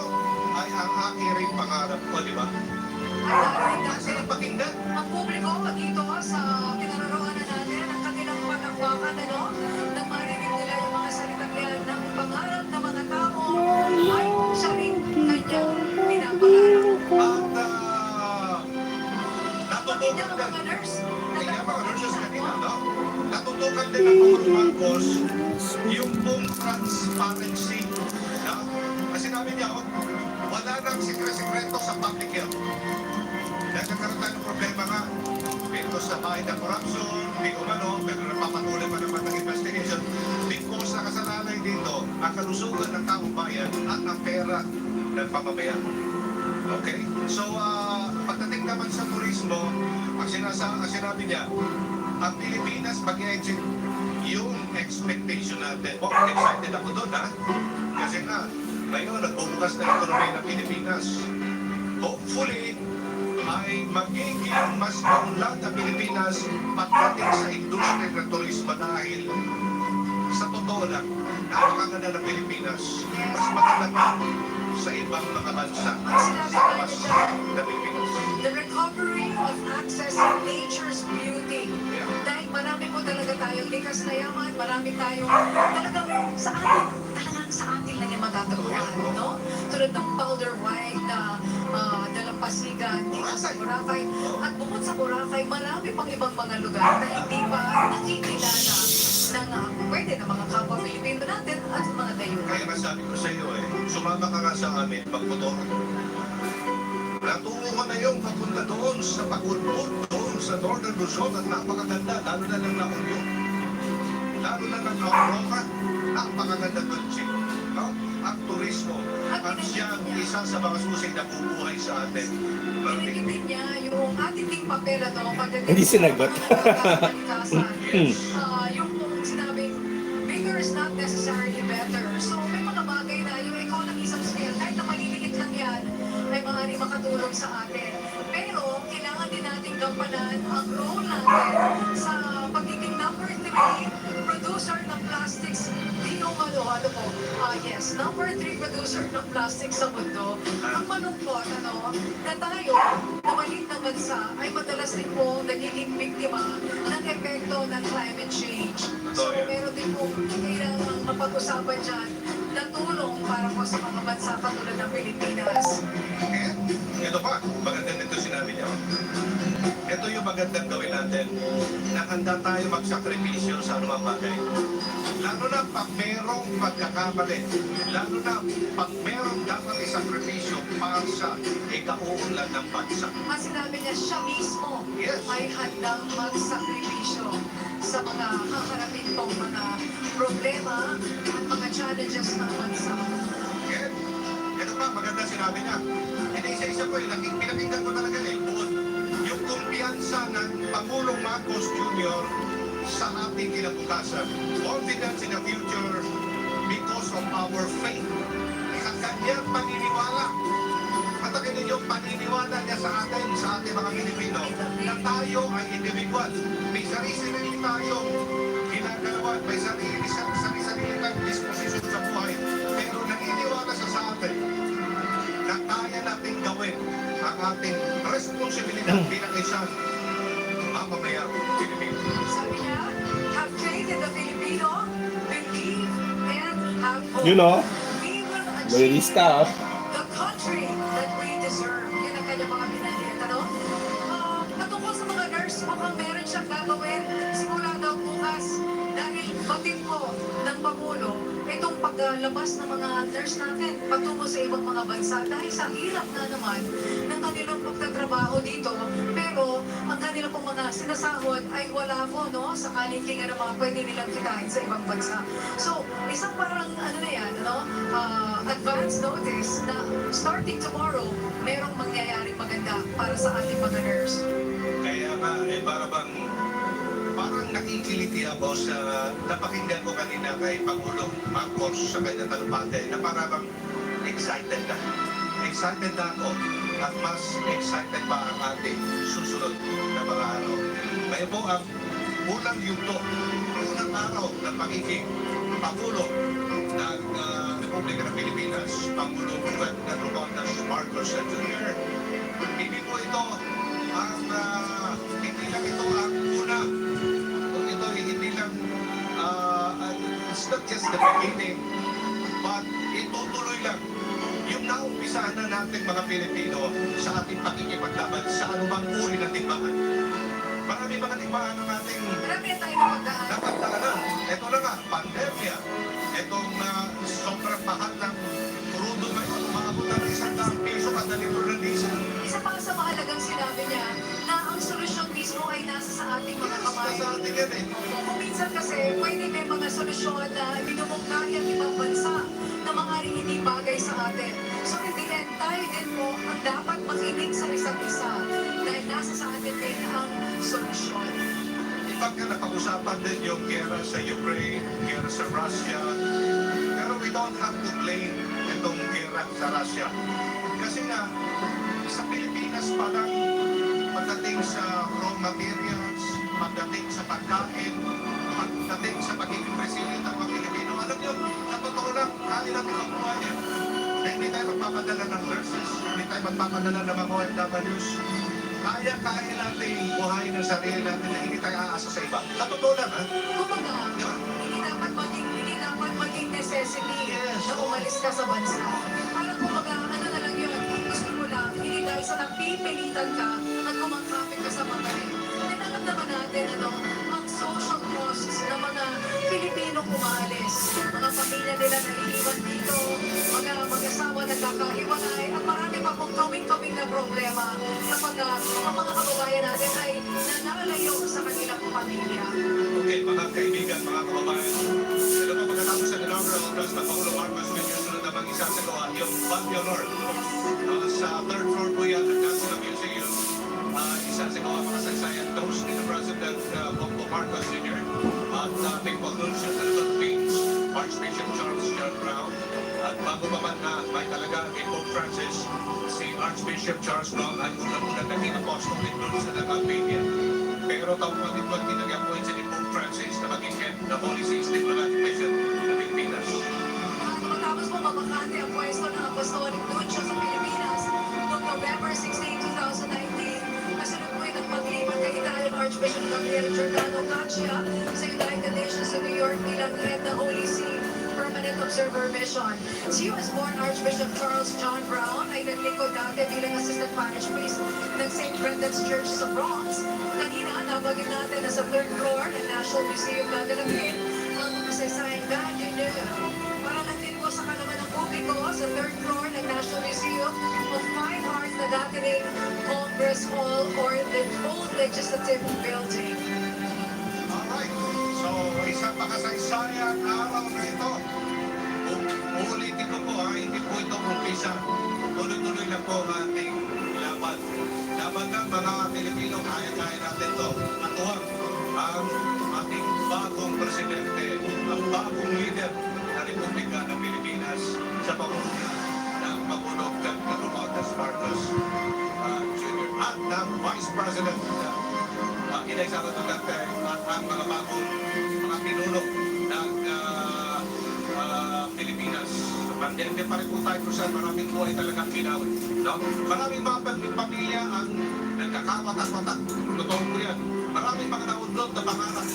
ay ang aking rin pangarap ko, di ba? At dahil Kasi natin ang pakinggan, ang publiko dito sa pinararoonan natin ang kanilang panakbakan, nang marinig nila yung mga salitang yan ng pangarap ng mga tao ay siya rin kanyang pinapangarap. at Pakinggan natutukan ang mga din, nurse. kaya mga nurses kanina, no? Natutukan din ng Pangulong Marcos yung pong transparency. No? Kasi sinabi niya, wala nang sikre-sikreto sa public health. Nagkakaroon tayo ng problema nga. Dito sa bahay ng corruption, hindi umano, pero napapatuloy pa naman ng investigation. Because nakasalalay dito ang kalusugan ng taong bayan at ang pera ng pamamayan. Okay? So, pagdating naman sa turismo, ang sinabi niya, ang Pilipinas mag-exit yung expectation natin. Excited ako doon, ha? Kasi nga, ngayon, nagbubukas na ekonomiya ng Pilipinas. Hopefully, ay magiging mas maunlad ang Pilipinas pagdating sa industriya ng turismo dahil sa totoo lang, napakaganda ng Pilipinas. Mas maganda pa sa ibang mga bansa sa labas ng Pilipinas. The recovery of access to nature's beauty. Dahil marami po talaga tayong likas na yaman, marami tayong talagang sa atin lang yung matatagpuan, no? Tulad ng powder white na dalampasigan dito sa Boracay. At bukod sa Boracay, marami pang ibang mga lugar na hindi pa nakikilala ng pwede na mga kapwa Pilipino natin at mga dayuhan. Kaya nga sabi ko sa iyo, sumama ka nga sa amin pagmotor. Natungo ko na yung papunta doon sa Pagulpot, doon sa Northern Luzon at napakaganda, lalo na ng La Union. Lalo na ng Aurora, napakaganda doon, Chief. No? Ang turismo, ang siyang isa sa mga susig na bubuhay sa atin. Pinigipin niya yung ating ding papel, pagdating Hindi sinagot. Yung kung sinabing, bigger is not necessarily better. So, may mga bagay na yung economies of scale, kahit na maliliit lang yan, ay maaaring makatulong sa atin. Pero, kailangan din natin gampanan ang role natin sa pagiging number 3 producer ng plastics. Number 3 producer ng plastic sa mundo. Ang malungkot, na tayo, na maliit na bansa, ay madalas din po nagiging biktima ng epekto ng climate change. So, meron din po kailangang mapag-usapan dyan na tulong para po sa mga bansa katulad ng Pilipinas. Ito pa, maganda nito sinabi niya. Ito yung pinakamagandang gawin natin na handa tayo magsakripisyo sa anumang bagay. Lalo na pag merong pagkakamali, lalo na pag merong dapat isakripisyo para sa ikauunlad ng bansa. Ang sinabi niya, siya mismo Yes. ay handang magsakripisyo sa mga haharapin pong mga problema at mga challenges ng bansa. Yes. Ito pa, maganda sinabi niya. Hindi isa-isa ko, pinakinggan ko talaga buod. Yung kumpiyansa ng Pangulong Marcos Jr. sa ating kinabukasan. Confidence in the future because of our faith. Sa kanyang paniniwala. Katakin ninyo, paniniwala niya sa atin, sa ating mga Pilipino, na tayo ay individual. May sarili-sarili tayong ginagawa, may sarili-sarili tayong disposisyon sa buhay. Pero naniniwala siya sa atin na kaya natin gawin ang ating responsibilidad bilang isang mamamayang Pilipino. Sabi niya, have faith in the Filipino, believe and have hope. You know, We will achieve Loyalista, the country that we deserve. Yan ang kanyang mga pinangyayat, ano? Patungkol sa mga nurse, mukhang meron siyang gagawin simula daw bukas dahil batid po ng Pangulo itong paglabas ng mga nurse natin patungo sa ibang mga bansa dahil sa hirap na naman ng kanilang pagtatrabaho dito, pero ang kanilang pong mga sinasahod ay wala po, no? Sa kalintingan ng mga pwede nilang kitain sa ibang bansa. So, isang parang ano na yan, no? Advance notice na starting tomorrow, merong mangyayaring maganda para sa ating mga nurse. Kaya nga, parang nakikiliti ako sa napakinggan ko kanina kay Pangulong Marcos sa kanyang talupate na parang excited na. Excited na ako at mas excited pa ang ating susunod na mga araw. Kaya po ang unang yugto, unang araw ng pagiging Pangulo ng Republika ng Pilipinas, Pangulong Ferdinand Marcos Jr. Hindi po ito ang hindi lang ito ang una. Kung ito ay hindi lang it's not just the beginning, but itutuloy lang yung naumpisahan na natin mga Pilipino sa ating pakikipaglaban sa anumang uri ng timbangan. Marami mga timbangan ng ating Marami tayo napagdaan. napagdaanan. Ito na nga, pandemya. Itong sobrang mahal ng crudo ngayon, umaabot ng 100 piso kada litro ng diesel. Isa pa sa mahalagang sinabi niya na ang solusyon mismo ay nasa sa ating mga kamay. Sa ating yan Kung minsan kasi pwede may mga solusyon na minumungkahi ang ibang bansa na maaaring hindi bagay sa atin. So in the end, tayo din po ang dapat makinig sa isa't isa dahil nasa sa atin din ang solusyon. Pagka napag-usapan din yung gera sa Ukraine, gera sa Russia, pero we don't have to blame itong gera sa Russia. Kasi nga, sa Pilipinas pa lang, pagdating sa raw materials, pagdating sa pagkain, pagdating sa pagiging resilient ng mga Pilipino, alam nyo, sa totoo lang, kaya natin ang buhay yan. Hindi tayo magpapadala ng nurses, hindi tayo magpapadala ng mga OFWs. Kaya natin buhayin ang sarili natin na hindi tayo aasa sa iba. Sa totoo lang, ha? Kumbaga, hindi dapat maging necessity na umalis ka sa bansa. Parang kumbaga, ano na lang yun, gusto mo lang, hindi dahil sa napipilitan ka at kumangkapit ka sa mga rin. Alam naman natin, ang social costs ng mga Pilipino kumaalis. Mga pamilya nila naiiwan dito, mga mag-asawa nagkakahiwalay, at marami pa pong kawing-kawing na problema kapag ang mga kababayan natin ay nanalayo sa kanilang pamilya. Okay, mga kaibigan, mga kababayan. Ito pa pagkatapos sa inaugural address ng Pangulo Marcos, may sunod na mag-isasagawa yung Baguio North. Sa third floor po yan ng National Museum. Isasagawa mga saysayan host ni the President Bongo Marcos Jr. At may pag-lunsyon sa Philippines, Archbishop Charles John Brown. At bago pa man na may talaga kay Pope Francis, si Archbishop Charles Brown ay una-una naging apostol din doon sa Albania. Pero taong pag-ipag pinag-appoint si Pope Francis na maging head ng Holy See's Diplomatic Mission ng Pilipinas. Matapos po mabakante ang pwesto ng Apostolic Nuncio sa Pilipinas noong November 16, 2019, kasunod po yung paglipat kay Italian Archbishop Gabriel Giordano Caccia sa United Nations sa New York bilang head ng Holy See. Permanent Observer Mission. Si US-born Archbishop Charles John Brown ay naglingkod dati bilang Assistant Parish Priest ng St. Brendan's Church sa Bronx. Kanina, nabagin natin na sa third floor ng National Museum nagalagin ang makasaysayang God you knew. Para natin po sa kalaman ng publiko sa third floor ng National Museum of Fine Arts na dati rin Congress Hall or the old legislative building. Alright, so isang makasaysayang araw na ito. Uulitin ko po ha, hindi po ito umpisa. Tuloy-tuloy na po ang ating laban. Laban ng mga Pilipino, kaya-kaya natin ito. Matuwag ang ating bagong presidente, ang bagong leader ng Republika ng Pilipinas sa pamumuno ng Pangulong Ferdinand Marcos Jr. at ng Vice President Inay Sara Duterte at ang mga bagong mga pinuno ng Pilipinas. Pandemya pa rin po tayo kung saan maraming buhay talagang kinawi. No? Maraming mga pamilya ang nagkakawatak-watak. Totoo po yan. Maraming mga naunlot na pangarap.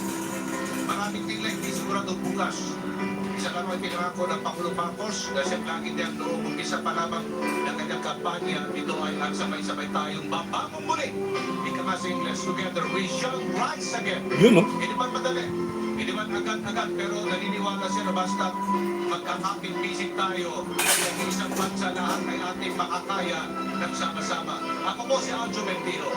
Maraming tila hindi sigurado bukas. Isa lang ang pinangako ng Pangulong Marcos na siya lagi niyang noong umpisa pa lamang ng kanyang kampanya. Ito ay ang sabay-sabay tayong babangon muli. Ika nga sa English, together we shall rise again. Yun, no? Hindi man madali. Hindi man agad-agad, pero naniniwala siya na basta magkakapit-pisik tayo at isang bansa lahat ay ating makakaya ng sama-sama. Ako po si Aljo Mentino.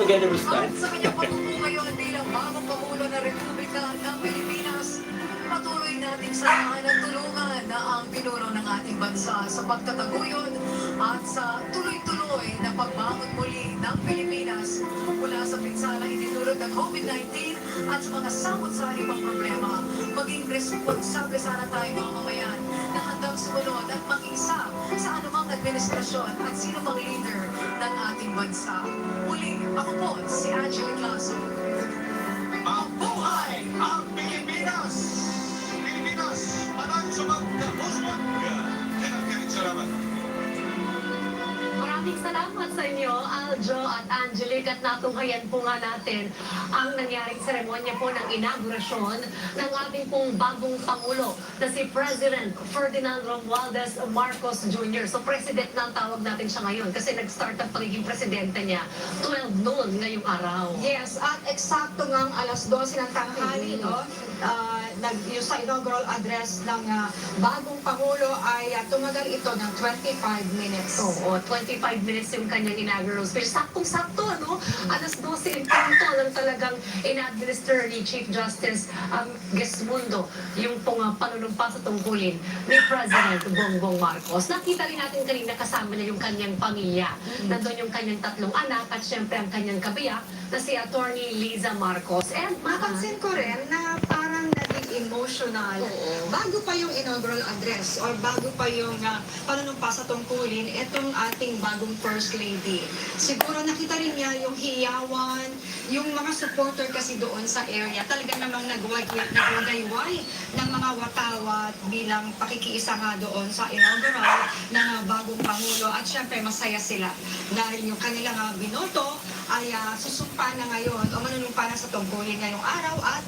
Together we At sa kanyang pagkukuha ngayon bilang bagong Pangulo ng Republika ng Pilipinas, patuloy nating samahan at tulungan na ang pinuno ng ating bansa sa pagtataguyod at sa tuloy-tuloy na pagbangon muli ng Pilipinas mula sa pinsala itinulog ng COVID-19 at sa mga samot-sari pang problema. Maging responsable sana tayo mga mamayan na handang sumunod at mag-isa sa anumang administrasyon at sino mang leader ng ating bansa. Muli, ako po si Angelic Lasso. Mabuhay ang Pilipinas! Pilipinas, manang sumagkahusmag! Kaya salamat. Maraming salamat sa inyo, Aljo at Angelic, at natunghayan po nga natin ang nangyaring seremonya po ng inaugurasyon ng ating pong bagong Pangulo na si President Ferdinand Romualdez Marcos Jr. So, President na ang tawag natin siya ngayon kasi nag-start ang pagiging presidente niya 12 noon ngayong araw. Yes, at eksakto ngang alas 12 ng tanghali, no? Yung sa inaugural address ng bagong Pangulo ay tumagal ito ng 25 minutes. Oo, 25 minutes yung kanyang inaugural speech. Saktong-sakto, ano? Alas 12 in punto lang talagang in-administer ni Chief Justice Gesmundo yung pong panunumpa sa tungkulin ni President Bongbong Marcos. Nakita rin natin kanina kasama niya yung kanyang pamilya. Nandun yung kanyang 3 anak at syempre ang kanyang kabiyak na si Attorney Liza Marcos. And Mapansin ko rin na parang naging emotional. Bago pa yung inaugural address or bago pa yung panunumpa sa tungkulin, itong ating bagong First Lady. Siguro nakita rin niya yung hiyawan, yung mga supporter kasi doon sa area. Talaga namang nagwagayway ng mga watawat bilang pakikiisa nga doon sa inaugural ng bagong Pangulo. At syempre masaya sila dahil yung kanilang binoto ay susumpa na ngayon o manunumpa na sa tungkulin ngayong araw at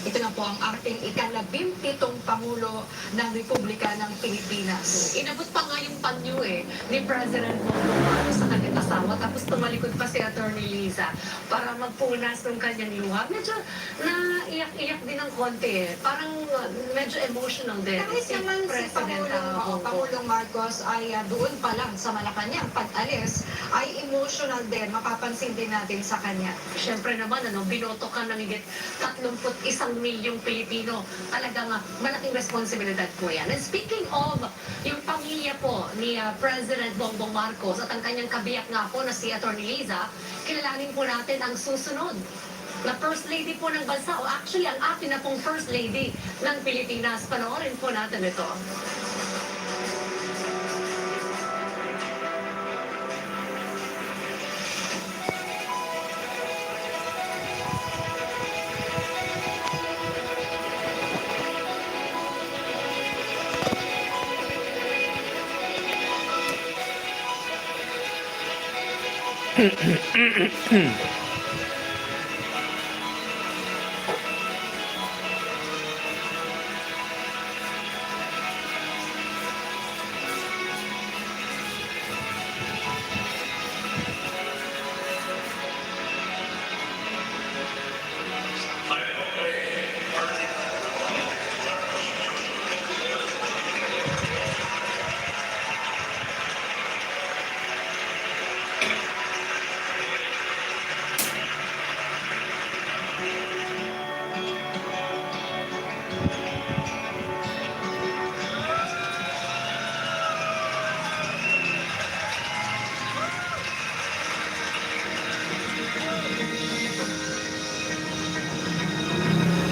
ito na po ang ating ika-17 Pangulo ng Republika ng Pilipinas. inabot pa nga yung panyo ni President Bongbong Marcos sa kanyang asawa. Tapos tumalikod pa si Attorney Liza para magpunas ng kanyang luha. Medyo naiyak-iyak din ng konti. Parang medyo emotional din. Kahit naman si Pangulong Marcos ay doon pa lang sa Malacanang pag-alis ay emotional din. Mapapansin din natin sa kanya. Siyempre naman, binoto ka ng higit 31 milyong Pilipino. Talagang malaking responsibilidad po yan. And speaking of yung pamilya po ni President Bongbong Marcos at ang kanyang kabiyak nga po na si Attorney Liza, kilalanin po natin ang susunod na First Lady po ng bansa o actually ang atin na pong First Lady ng Pilipinas. Panoorin po natin ito.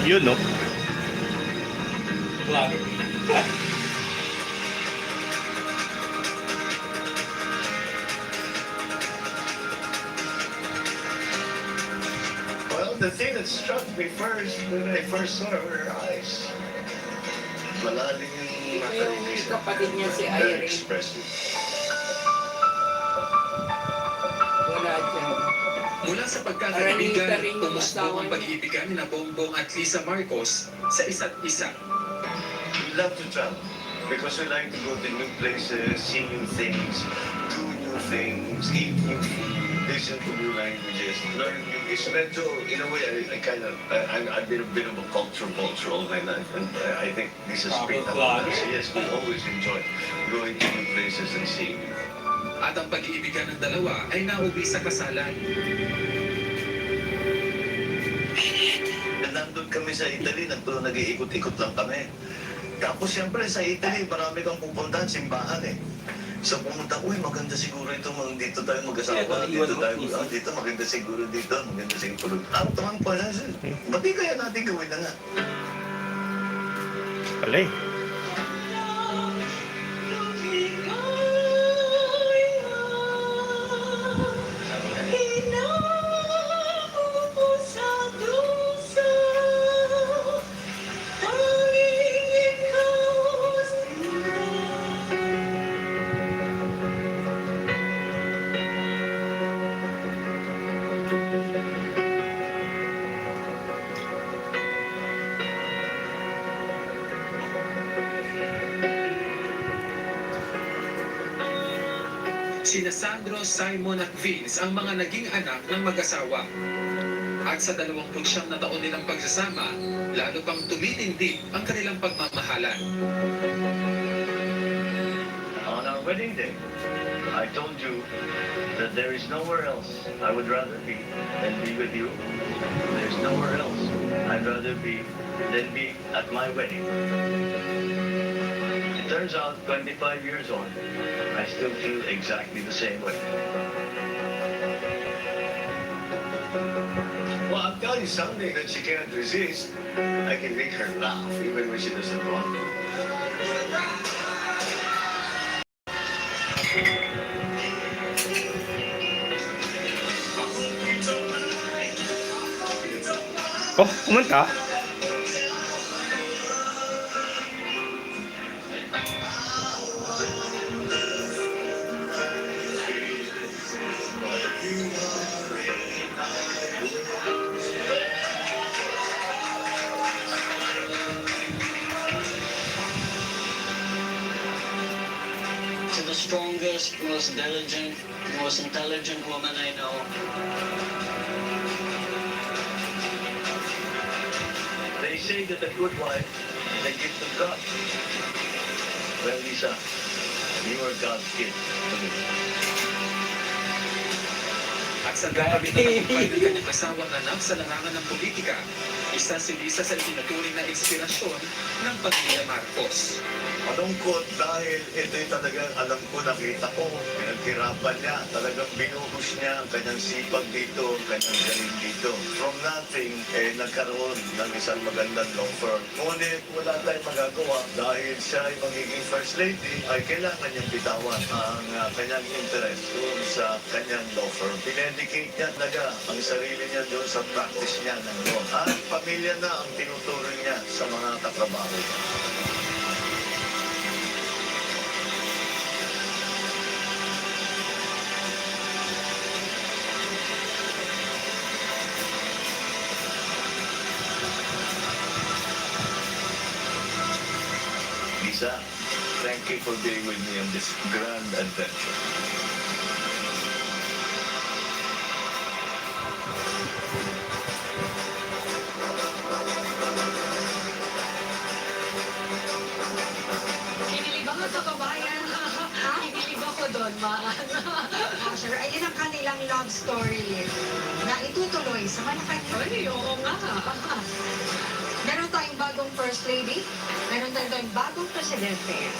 Yun, no? Well, the thing that struck me first when I first saw her eyes, malalim yung mata Yung ni Lisa. kapatid niya si Very Irene. expressive. Wala dyan. Mula sa Aranita pagkakaibigan, rin yung umusbong asawa ang niya. pag-iibigan ni Bongbong at Lisa Marcos sa isa't isa. We love to travel because we like to go to new places, see new things, do new things, eat new food, listen to new languages, learn new. It's medyo, in a way, I've been a bit of a culture vulture all my life, and I think this is great. Yes, we always enjoy going to new places and seeing. At ang pag-iibigan ng dalawa ay nauwi sa kasalan. Nandun kami sa Italy, nag-iikot-ikot lang kami. Tapos siyempre sa Italy, marami kang pupuntahan, simbahan eh. So pumunta ko, maganda siguro ito, dito tayo mag-asawa, dito maganda siguro dito, maganda siguro. Ang tamang pa na, ba't di kaya natin gawin na nga? Palay. Sina Sandro, Simon at Vince ang mga naging anak ng mag-asawa. At sa 29 na taon nilang pagsasama, lalo pang tumitindi ang kanilang pagmamahalan. On our wedding day, I told you that there is nowhere else I would rather be than be with you. There's nowhere else I'd rather be than be at my wedding. It turns out, 25 years on, I still feel exactly the same way. Well, I'll tell you something that she can't resist. I can make her laugh even when she doesn't want to. Oh, kumanta. To the strongest, most diligent, most intelligent woman I know. They say that a good wife is a gift of God. Well, Lisa, you are God's gift to me. At sa gabi na tagumpay ng kanyang asawang anak sa larangan ng politika, isa si Lisa sa itinuturing na inspirasyon ng pamilya Marcos. Malungkot dahil ito'y talagang alam ko, nakita ko, pinaghirapan niya, talagang binuhos niya ang kanyang sipag dito, ang kanyang galing dito. From nothing, nagkaroon ng isang magandang law firm. Ngunit wala tayong magagawa dahil siya ay magiging first lady, ay kailangan niyang bitawan ang kanyang interest doon sa kanyang law firm. Pinedicate niya talaga ang sarili niya doon sa practice niya ng law. At pamilya na ang tinuturing niya sa mga katrabaho niya. Lisa, thank you for being with me on this grand adventure. Kinilig ako sa kabayan. Kinilig ako doon, Sir, ayun ang kanilang love story na itutuloy sa Malacanang. Ay, oo nga. Meron tayong bagong First Lady, meron tayong bagong Presidente.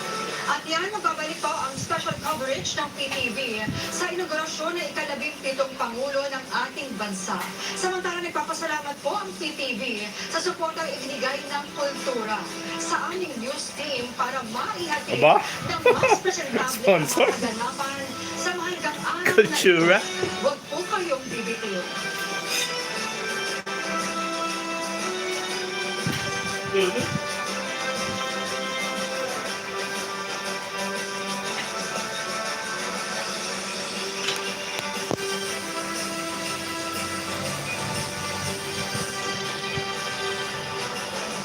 At yan, magbabalik po ang special coverage ng PTV sa inaugurasyon ng ika-17 Pangulo ng ating bansa. Samantala, nagpapasalamat po ang PTV sa suportang ibinigay ng kultura sa aming news team para maihatid Aba? ng mas presentable ang Sponsor? kaganapan sa mahalagang araw Kultura? na ito. Huwag po kayong bibitiw. Mhm.